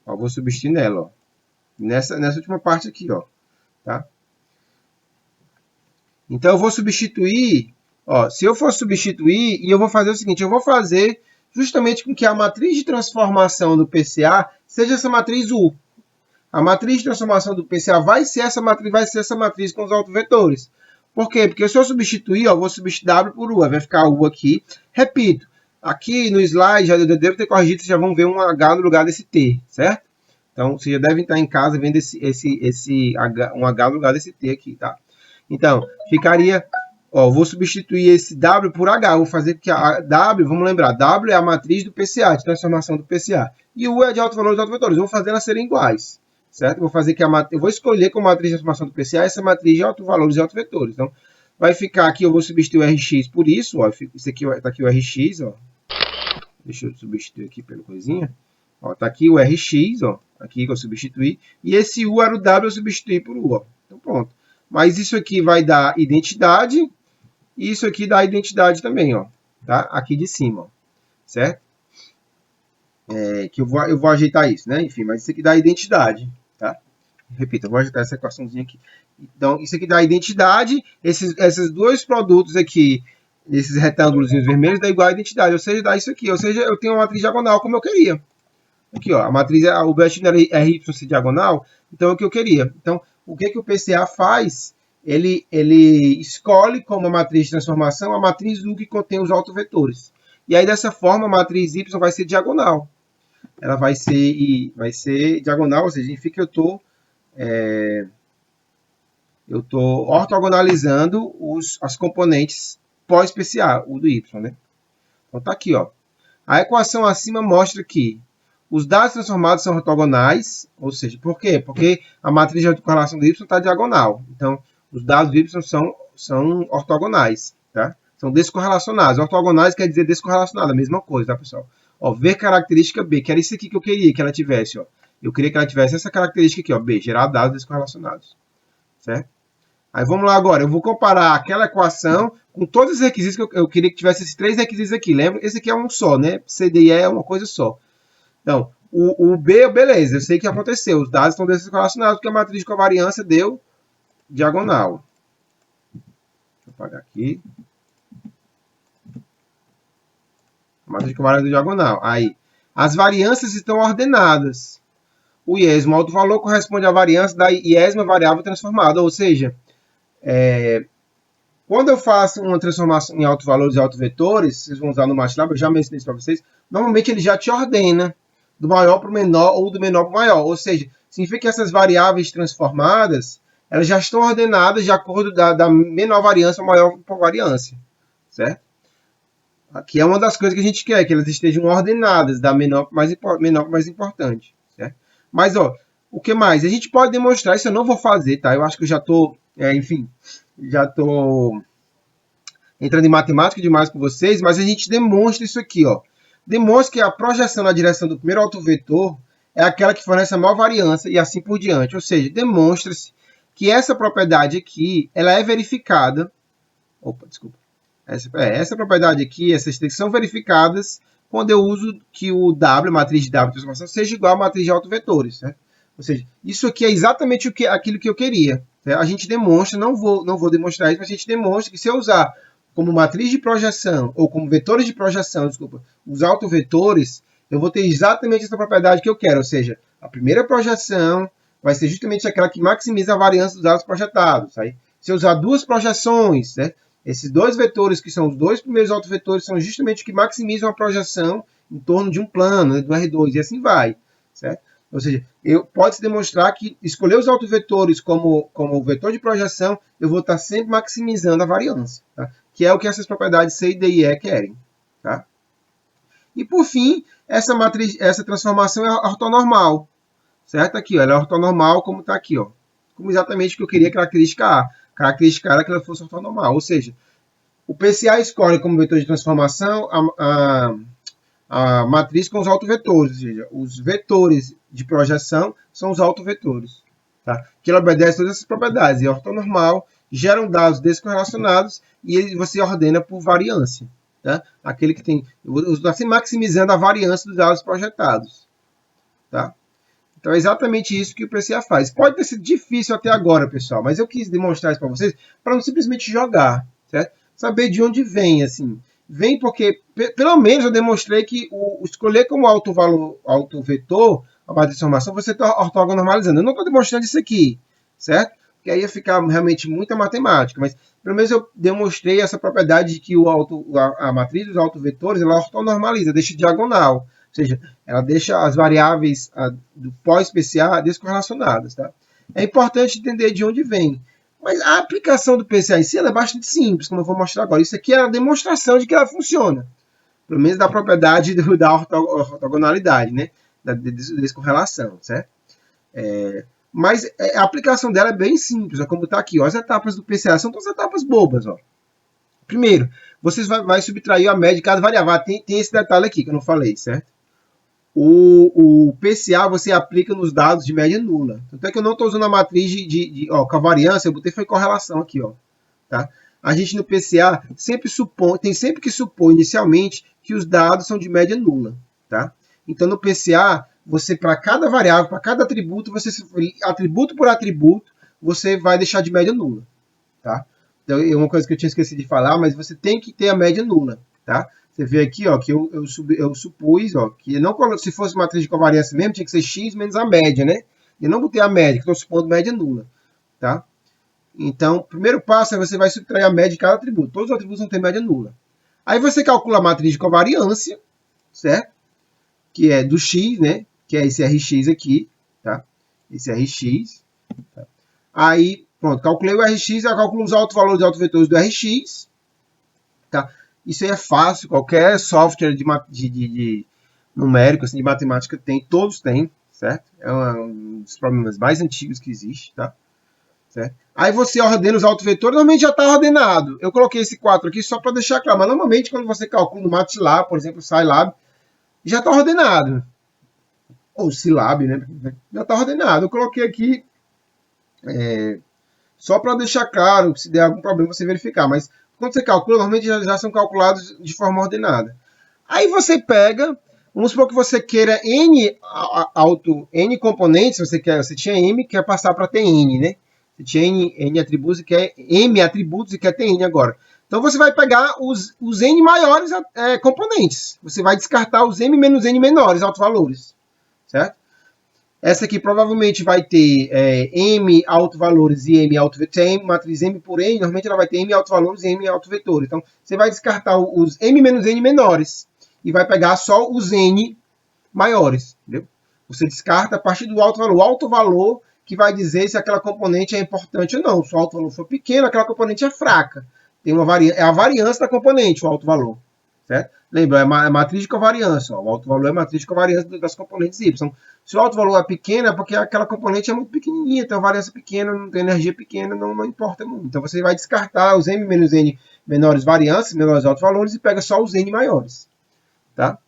Ó, vou substituir nela, ó. Nessa última parte aqui, ó. Tá? Então, eu vou substituir, ó. Se eu for substituir, e eu vou fazer o seguinte, eu vou fazer justamente com que a matriz de transformação do PCA seja essa matriz U. A matriz de transformação do PCA vai ser essa matriz com os autovetores. Por quê? Porque se eu substituir, ó, eu vou substituir W por U, vai ficar U aqui. Repito, aqui no slide, já eu devo ter corrigido, vocês já vão ver um H no lugar desse T, certo? Então, vocês já devem estar em casa vendo um H no lugar desse T aqui, tá? Então, ficaria, ó, vou substituir esse W por H, vou fazer que a W, vamos lembrar, W é a matriz do PCA, de transformação do PCA. E U é de alto valor dos autovetores, eu vou fazer elas serem iguais. Certo? Vou fazer que eu vou escolher como matriz de transformação do PCA essa matriz de autovalores e autovetores. Então, vai ficar aqui, eu vou substituir o Rx por isso. Ó, isso aqui está aqui o Rx. Ó. Deixa eu substituir aqui pelo coisinha. Está aqui o Rx, ó, aqui que eu substituí. E esse U era o W, eu substituí por U. Ó. Então, pronto. Mas isso aqui vai dar identidade. E isso aqui dá identidade também. Ó, tá? Aqui de cima. Ó, certo? Que eu vou ajeitar isso, né? Enfim, mas isso aqui dá identidade. Tá? Repito, eu vou ajeitar essa equaçãozinha aqui. Então, isso aqui dá identidade. Esses dois produtos aqui, esses retângulos vermelhos, dá igual a identidade. Ou seja, dá isso aqui. Ou seja, eu tenho uma matriz diagonal como eu queria. Aqui, ó, a matriz, o objetivo era RYC diagonal. Então, é o que eu queria. Então, o que o PCA faz? Ele escolhe como matriz de transformação a matriz U que contém os autovetores. E aí, dessa forma, a matriz Y vai ser diagonal. Ela vai ser diagonal, ou seja, significa que eu estou ortogonalizando as componentes pós-PCA, o do Y, né? Então, tá aqui, ó. A equação acima mostra que os dados transformados são ortogonais, ou seja, por quê? Porque a matriz de correlação do Y está diagonal. Então, os dados do Y são ortogonais, tá? São descorrelacionados. Ortogonais quer dizer descorrelacionado, a mesma coisa, tá, pessoal? Ó, ver característica B, que era isso aqui que eu queria que ela tivesse, ó. Eu queria que ela tivesse essa característica aqui, ó, B, gerar dados descorrelacionados, certo? Aí vamos lá agora, eu vou comparar aquela equação com todos os requisitos que eu queria que tivesse esses três requisitos aqui, lembra? Esse aqui é um só, né? C, D e E é uma coisa só. Então, o B, beleza, eu sei que aconteceu, os dados estão descorrelacionados porque a matriz de covariância deu diagonal. Deixa eu apagar aqui. Matriz de covariância diagonal. Aí, as variâncias estão ordenadas. O iésimo alto valor corresponde à variância da iésima variável transformada. Ou seja, quando eu faço uma transformação em alto valores e alto vetores, vocês vão usar no MATLAB, eu já mencionei isso para vocês, normalmente ele já te ordena do maior para o menor ou do menor para o maior. Ou seja, significa que essas variáveis transformadas, elas já estão ordenadas de acordo da menor variância ou maior variância. Certo? Aqui é uma das coisas que a gente quer, que elas estejam ordenadas, da menor para mais importante. Certo? Mas, ó, o que mais? A gente pode demonstrar, isso eu não vou fazer, tá? Eu acho que eu já estou, enfim, já estou entrando em matemática demais com vocês, mas a gente demonstra isso aqui, ó. Demonstra que a projeção na direção do primeiro autovetor é aquela que fornece a maior variância e assim por diante. Ou seja, demonstra-se que essa propriedade aqui, ela é verificada. Opa, desculpa. Essa propriedade aqui, essas três são verificadas quando eu uso que o W, a matriz de W de transformação, seja igual à matriz de autovetores. Certo? Ou seja, isso aqui é exatamente aquilo que eu queria. Né? A gente demonstra, não vou demonstrar isso, mas a gente demonstra que se eu usar como matriz de projeção, ou como vetores de projeção, desculpa, os autovetores, eu vou ter exatamente essa propriedade que eu quero. Ou seja, a primeira projeção vai ser justamente aquela que maximiza a variância dos dados projetados. Aí, se eu usar duas projeções, né, esses dois vetores, que são os dois primeiros autovetores, são justamente os que maximizam a projeção em torno de um plano, né, do R2, e assim vai. Certo? Ou seja, pode-se demonstrar que escolher os autovetores como vetor de projeção, eu vou estar sempre maximizando a variância, tá? Que é o que essas propriedades C, D e E querem. Tá? E por fim, essa transformação é ortonormal. Certo? Aqui, ó, ela é ortonormal como está aqui. Ó. Como exatamente o que eu queria, característica A. Característica A era que ela fosse ortonormal. Ou seja, o PCA escolhe como vetor de transformação a matriz com os autovetores, ou seja, os vetores de projeção são os autovetores, tá? Que ela obedece todas essas propriedades, é ortonormal, geram dados descorrelacionados e você ordena por variância, tá? Aquele que tem, assim, maximizando a variância dos dados projetados, tá? Então é exatamente isso que o PCA faz. Pode ter sido difícil até agora, pessoal, mas eu quis demonstrar isso para vocês para não simplesmente jogar, certo? Saber de onde vem, assim. Vem porque, pelo menos, eu demonstrei que o escolher como autovetor a matriz de transformação, você está ortogonormalizando. Eu não estou demonstrando isso aqui, certo? Porque aí ia ficar realmente muita matemática, mas pelo menos eu demonstrei essa propriedade de que a matriz dos autovetores ela ortonormaliza, deixa diagonal. Ou seja, ela deixa as variáveis do pós-PCA descorrelacionadas. Tá? É importante entender de onde vem. Mas a aplicação do PCA em si ela é bastante simples, como eu vou mostrar agora. Isso aqui é a demonstração de que ela funciona. Pelo menos da propriedade da ortogonalidade, né? Da descorrelação, certo? Mas a aplicação dela é bem simples, ó, como está aqui. Ó, as etapas do PCA são todas etapas bobas. Ó. Primeiro, você vai subtrair a média de cada variável. Tem esse detalhe aqui que eu não falei, certo? O PCA você aplica nos dados de média nula. Tanto é que eu não estou usando a matriz com a variância, eu botei foi correlação aqui. Ó, tá? A gente no PCA tem sempre que supor inicialmente que os dados são de média nula. Tá? Então no PCA, você para cada variável, para cada atributo, atributo por atributo, você vai deixar de média nula. Tá? Então é uma coisa que eu tinha esquecido de falar, mas você tem que ter a média nula. Tá? Você vê aqui ó, que eu supus ó, que não, se fosse matriz de covariância mesmo, tinha que ser x menos a média, né? E não botei a média, que estou supondo média nula. Tá? Então, o primeiro passo é você vai subtrair a média de cada atributo. Todos os atributos vão ter média nula. Aí você calcula a matriz de covariância, certo? Que é do x, né? Que é esse Rx aqui, tá? Esse Rx. Tá? Aí, pronto, calculei o Rx, eu calculo os autovalores e autovetores do Rx, tá? Isso aí é fácil, qualquer software de numérico, assim, de matemática tem, todos têm, certo? É um dos problemas mais antigos que existe, tá? Certo? Aí você ordena os autovetores, normalmente já está ordenado. Eu coloquei esse 4 aqui só para deixar claro, mas normalmente quando você calcula no MATLAB, por exemplo, Scilab, já está ordenado. Ou Scilab, né? Já está ordenado. Eu coloquei aqui só para deixar claro, se der algum problema você verificar, mas quando você calcula, normalmente já são calculados de forma ordenada. Aí você pega, vamos supor que você queira N componentes, você tinha M, quer passar para ter N, né? Você tinha N atributos e quer M atributos e quer ter N agora. Então você vai pegar os N maiores componentes. Você vai descartar os M menos N menores, autovalores. Certo? Essa aqui provavelmente vai ter M autovalores e M autovetores. Matriz M por N, normalmente ela vai ter M autovalores e M autovetores. Então, você vai descartar os M menos N menores e vai pegar só os N maiores. Entendeu? Você descarta a partir do autovalor. O autovalor que vai dizer se aquela componente é importante ou não. Se o autovalor for pequeno, aquela componente é fraca. É a variância da componente, o autovalor. Certo? Lembra, é a matriz de covariância. Ó. O autovalor é a matriz de covariância das componentes Y. Se o autovalor é pequeno, é porque aquela componente é muito pequenininha, tem uma variância pequena, não tem energia pequena, não importa muito. Então você vai descartar os M menos N menores variâncias, menores autovalores, e pega só os N maiores. Tá?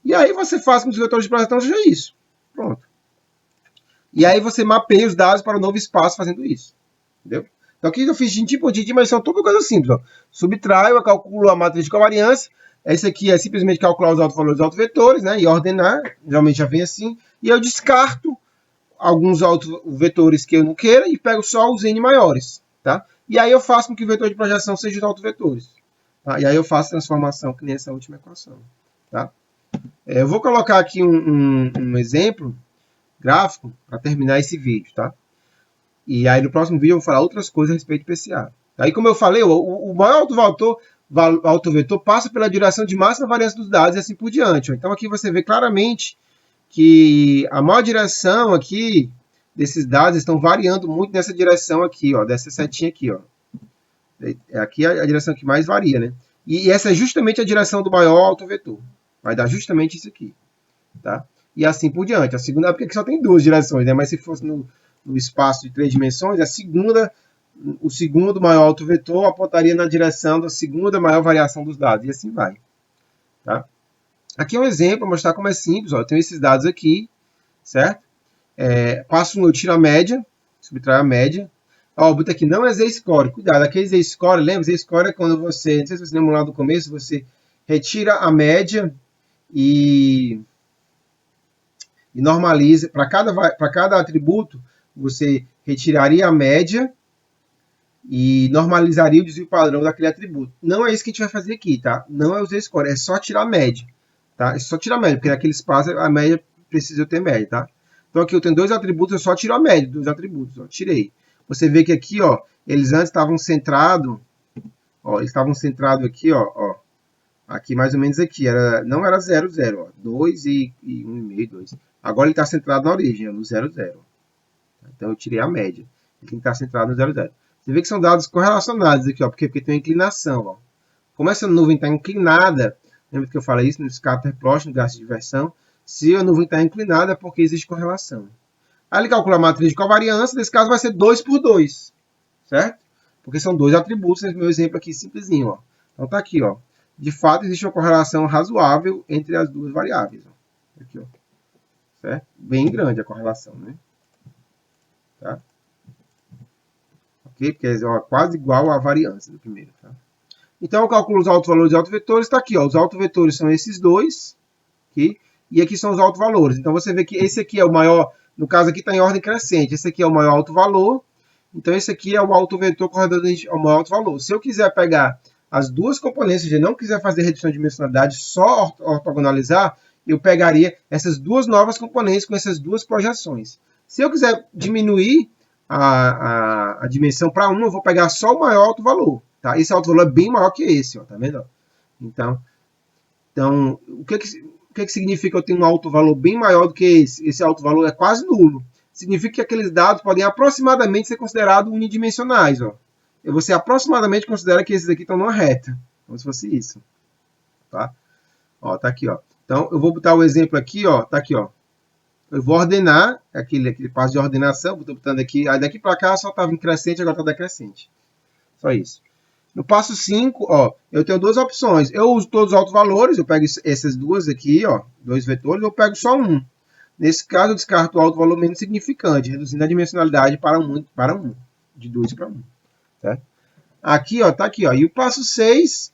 E aí você faz com que os vetores de projeção seja isso. Pronto. E aí você mapeia os dados para o novo espaço fazendo isso. Entendeu? Então aqui eu fiz din por din, mas são tudo coisa simples. Ó. Subtraio, eu calculo a matriz de covariância. Esse aqui é simplesmente calcular os autovalores dos autovetores, né? E ordenar. Geralmente já vem assim. E eu descarto alguns autovetores que eu não queira e pego só os N maiores, tá? E aí eu faço com que o vetor de projeção seja os autovetores. Tá? E aí eu faço transformação que nem essa última equação. Tá? Eu vou colocar aqui um exemplo gráfico para terminar esse vídeo. Tá? E aí no próximo vídeo eu vou falar outras coisas a respeito do PCA. Aí como eu falei, o maior autovetor passa pela direção de máxima variância dos dados e assim por diante. Então aqui você vê claramente que a maior direção aqui desses dados estão variando muito nessa direção aqui, ó, dessa setinha aqui, ó. Aqui é a direção que mais varia, né? E essa é justamente a direção do maior autovetor. Vai dar justamente isso aqui, tá? E assim por diante. A segunda, porque aqui só tem duas direções, né? Mas se fosse no espaço de 3 dimensões, o segundo maior autovetor apontaria na direção da segunda maior variação dos dados, e assim vai, tá? Aqui é um exemplo para mostrar como é simples. Ó. Eu tenho esses dados aqui, certo? Eu tiro a média, subtraio a média. Ó, boto aqui, não é Z-score. Cuidado, aquele Z-score, lembra? Z-score é quando você, não sei se você lembra lá do começo, você retira a média e normaliza. Para cada atributo, você retiraria a média e normalizaria o desvio padrão daquele atributo. Não é isso que a gente vai fazer aqui, tá? Não é o Z-score, é só tirar a média. Tá? É só tirar a média, porque naquele espaço a média precisa ter média, tá? Então aqui eu tenho dois atributos, eu só tiro a média dos atributos, ó, tirei. Você vê que aqui, ó, eles antes estavam centrados, ó, eles estavam centrados aqui, ó, aqui mais ou menos aqui, não era 0, 0, ó, 2 e 1,5, 2. Agora ele está centrado na origem, ó, no 0, 0. Então eu tirei a média. Ele tem que estar centrado no 0, 0. Você vê que são dados correlacionados aqui, ó, porque tem uma inclinação, ó. Como essa nuvem está inclinada, lembra que eu falei isso no scatterplot, no gasto de diversão? Se a nuvem está inclinada, é porque existe correlação. Aí ele calcula a matriz de covariância, nesse caso vai ser 2 por 2, certo? Porque são dois atributos, nesse meu exemplo aqui simplesinho. Ó. Então tá aqui, ó. De fato, existe uma correlação razoável entre as duas variáveis. Ó. Aqui, ó. Certo? Bem grande a correlação, né? Tá? Ok? Porque é quase igual à variância do primeiro, tá? Então, eu calculo os autovalores e autovetores. Está aqui, ó, os autovetores são esses dois. Aqui, e aqui são os autovalores. Então, você vê que esse aqui é o maior, no caso aqui está em ordem crescente. Esse aqui é o maior autovalor. Então, esse aqui é o autovetor correspondente ao maior autovalor. Se eu quiser pegar as duas componentes, se eu não quiser fazer redução de dimensionalidade, só ortogonalizar, eu pegaria essas duas novas componentes com essas duas projeções. Se eu quiser diminuir a dimensão para 1, eu vou pegar só o maior autovalor. Tá? Esse autovalor é bem maior que esse, ó, tá vendo? Então o que significa eu ter um autovalor bem maior do que esse? Esse autovalor é quase nulo. Significa que aqueles dados podem aproximadamente ser considerados unidimensionais. Ó. Você aproximadamente considera que esses aqui estão numa reta. Como se fosse isso. Tá? Ó, tá aqui, ó. Então, eu vou botar o exemplo aqui, ó. Tá aqui, ó. Eu vou ordenar, aquele passo de ordenação, estou botando aqui, aí daqui para cá só estava em crescente, agora está decrescente. Só isso. No passo 5, ó, eu tenho duas opções. Eu uso todos os autovalores, eu pego essas duas aqui, ó, dois vetores, eu pego só um. Nesse caso, eu descarto o autovalor menos significante, reduzindo a dimensionalidade para 1, de 2 para 1. Certo? Aqui, ó, tá aqui, ó. E o passo 6,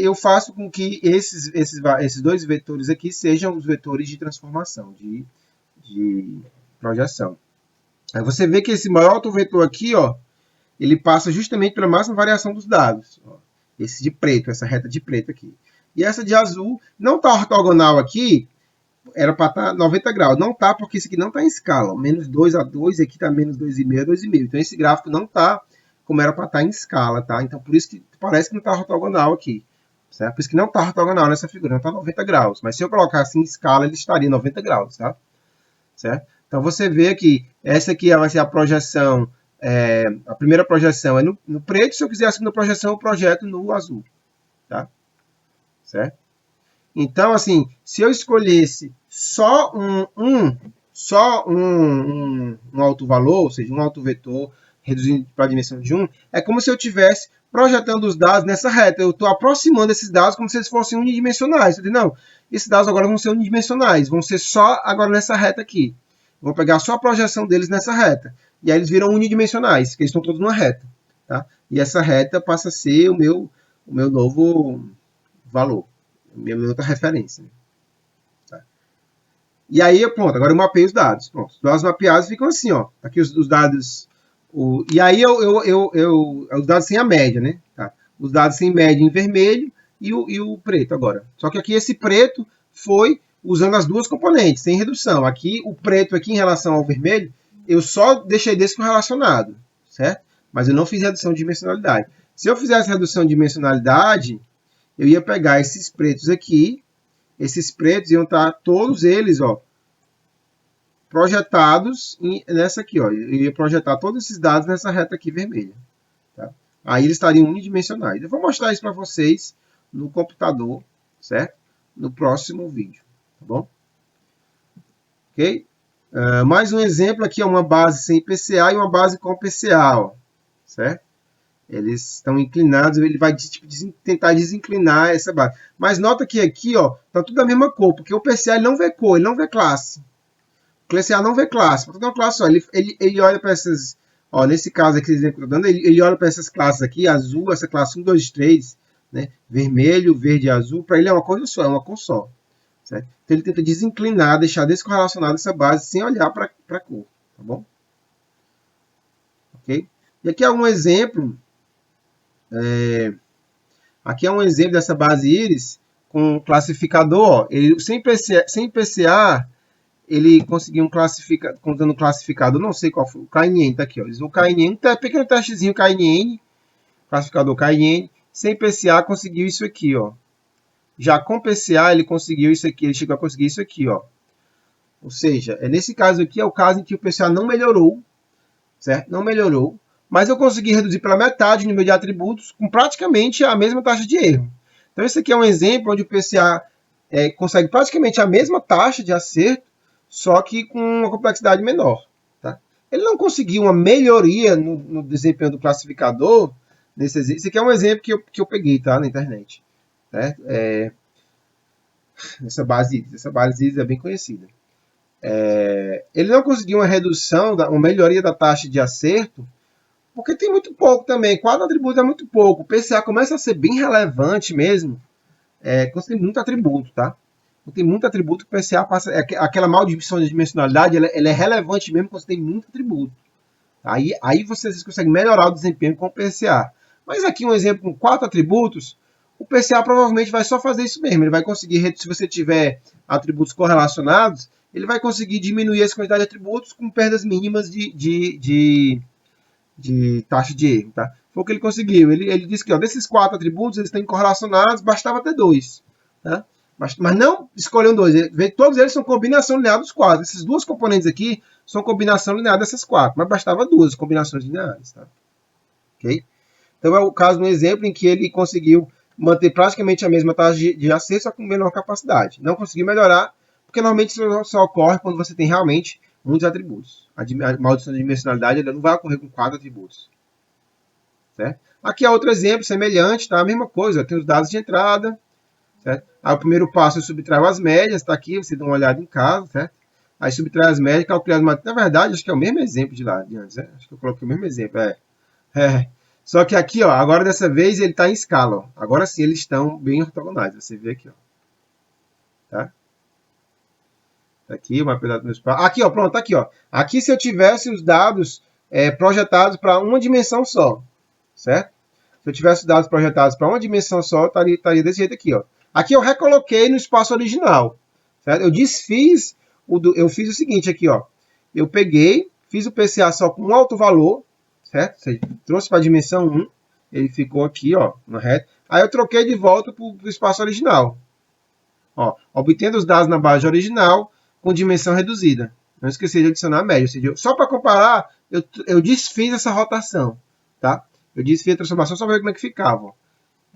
eu faço com que esses dois vetores aqui sejam os vetores de transformação, de projeção. Aí você vê que esse maior autovetor aqui, ó, ele passa justamente pela máxima variação dos dados. Ó, esse de preto, essa reta de preto aqui. E essa de azul não está ortogonal aqui, era para estar 90 graus. Não está porque esse aqui não está em escala. Ó, menos 2 a 2, aqui está menos 2,5 a 2,5. Então esse gráfico não está como era para estar em escala, tá? Então por isso que parece que não está ortogonal aqui. Certo? Por isso que não está ortogonal nessa figura, não está 90 graus. Mas se eu colocasse em escala, ele estaria 90 graus, tá? Certo? Então você vê que essa aqui vai ser a projeção, a primeira projeção é no preto, se eu quiser a segunda projeção, eu projeto no azul. Tá? Certo? Então, assim, se eu escolhesse só um autovalor, ou seja, um autovetor, reduzindo para a dimensão de 1, é como se eu estivesse projetando os dados nessa reta. Eu estou aproximando esses dados como se eles fossem unidimensionais. Eu digo, não, esses dados agora vão ser unidimensionais, vão ser só agora nessa reta aqui. Vou pegar só a projeção deles nessa reta. E aí eles viram unidimensionais, porque eles estão todos numa reta. Tá? E essa reta passa a ser o meu novo valor, a minha outra referência. Tá? E aí, pronto, agora eu mapeei os dados. Pronto, os dados mapeados ficam assim, ó. Aqui os dados. E aí os dados sem a média, né? Tá. Os dados sem média em vermelho e o preto agora. Só que aqui esse preto foi usando as duas componentes, sem redução. Aqui, o preto aqui em relação ao vermelho, eu só deixei desse correlacionado, certo? Mas eu não fiz redução de dimensionalidade. Se eu fizesse redução de dimensionalidade, eu ia pegar esses pretos aqui, esses pretos iam estar todos eles, ó, projetados nessa aqui, ó. Eu ia projetar todos esses dados nessa reta aqui vermelha. Tá? Aí eles estariam unidimensionais. Eu vou mostrar isso para vocês no computador, certo? No próximo vídeo, tá bom? Ok? Mais um exemplo aqui é uma base sem PCA e uma base com PCA, ó, certo? Eles estão inclinados, ele vai tipo, tentar desinclinar essa base. Mas nota que aqui, ó, tá tudo da mesma cor, porque o PCA ele não vê cor, ele não vê classe. O PCA não vê classe. Para uma classe, ó, ele olha para essas, ó, nesse caso aqui, ele olha para essas classes aqui, azul, essa classe 1, 2, 3, né? Vermelho, verde e azul, para ele é uma coisa só, é uma cor só. Certo? Então ele tenta desinclinar, deixar descorrelacionada essa base sem olhar para a cor, tá bom? Ok? E aqui é um exemplo. Aqui é um exemplo dessa base íris com classificador. Ó, ele, sem PCA, ele conseguiu contando um classificador, não sei qual foi, o KNN, tá aqui. Ó, o KNN, um pequeno testezinho KNN, classificador KNN, sem PCA conseguiu isso aqui, ó. Já com PCA ele conseguiu isso aqui, ele chegou a conseguir isso aqui, ó. Ou seja, nesse caso aqui é o caso em que o PCA não melhorou, certo? Não melhorou, mas eu consegui reduzir pela metade o número de atributos com praticamente a mesma taxa de erro. Então esse aqui é um exemplo onde o PCA consegue praticamente a mesma taxa de acerto, só que com uma complexidade menor. Tá? Ele não conseguiu uma melhoria no desempenho do classificador. Esse aqui é um exemplo que eu peguei, tá, na internet. Certo? Essa base é bem conhecida. Ele não conseguiu uma redução, uma melhoria da taxa de acerto, porque tem muito pouco também. 4 atributos é muito pouco. O PCA começa a ser bem relevante mesmo quando tem muito atributo, tá? Quando tem muito atributo, o PCA passa... aquela maldição de dimensionalidade, ela é relevante mesmo quando você tem muito atributo. Aí vocês conseguem melhorar o desempenho com o PCA. Mas aqui um exemplo com 4 atributos, o PCA provavelmente vai só fazer isso mesmo. Ele vai conseguir, se você tiver atributos correlacionados, ele vai conseguir diminuir essa quantidade de atributos com perdas mínimas de taxa de erro. Tá? Foi o que ele conseguiu. Ele disse que ó, desses 4 atributos, eles têm correlacionados, bastava ter 2. Tá? Mas não escolham 2. Todos eles são combinação linear dos 4. Essas duas componentes aqui são combinação linear dessas 4. Mas bastava 2 combinações lineares. Tá? Okay? Então é o caso de um exemplo em que ele conseguiu manter praticamente a mesma taxa de acerto, só com menor capacidade. Não conseguiu melhorar, porque normalmente isso só ocorre quando você tem realmente muitos atributos. A maldição de dimensionalidade não vai ocorrer com 4 atributos. Certo? Aqui é outro exemplo semelhante, tá? A mesma coisa, tem os dados de entrada. Certo? Aí o primeiro passo eu subtraio as médias, está aqui, você dá uma olhada em casa. Certo? Aí subtrai as médias, calculei as matérias. Na verdade, acho que é o mesmo exemplo de lá de antes. Né? Acho que eu coloquei o mesmo exemplo. Só que aqui, ó, agora dessa vez ele está em escala. Ó. Agora sim eles estão bem ortogonais. Você vê aqui, ó. Tá? Aqui, uma pedaço do meu espaço. Aqui, ó, pronto, tá aqui, ó. Aqui se eu tivesse os dados projetados para uma dimensão só, certo? Se eu tivesse os dados projetados para uma dimensão só, estaria desse jeito aqui, ó. Aqui eu recoloquei no espaço original, certo? Eu desfiz, eu fiz o seguinte aqui, ó. Eu peguei, fiz o PCA só com um alto valor, certo? Ou seja, trouxe para a dimensão 1, ele ficou aqui, ó, na reta. Aí eu troquei de volta para o espaço original. Ó, obtendo os dados na base original com dimensão reduzida. Não esqueci de adicionar a média. Ou seja, só para comparar, eu desfiz essa rotação. Tá? Eu desfiz a transformação só para ver como é que ficava. Ó.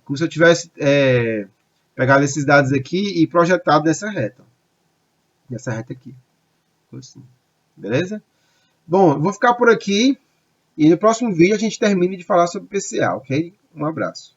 Como se eu tivesse pegado esses dados aqui e projetado nessa reta. Nessa reta aqui. Assim. Beleza? Bom, eu vou ficar por aqui. E no próximo vídeo a gente termina de falar sobre PCA, ok? Um abraço.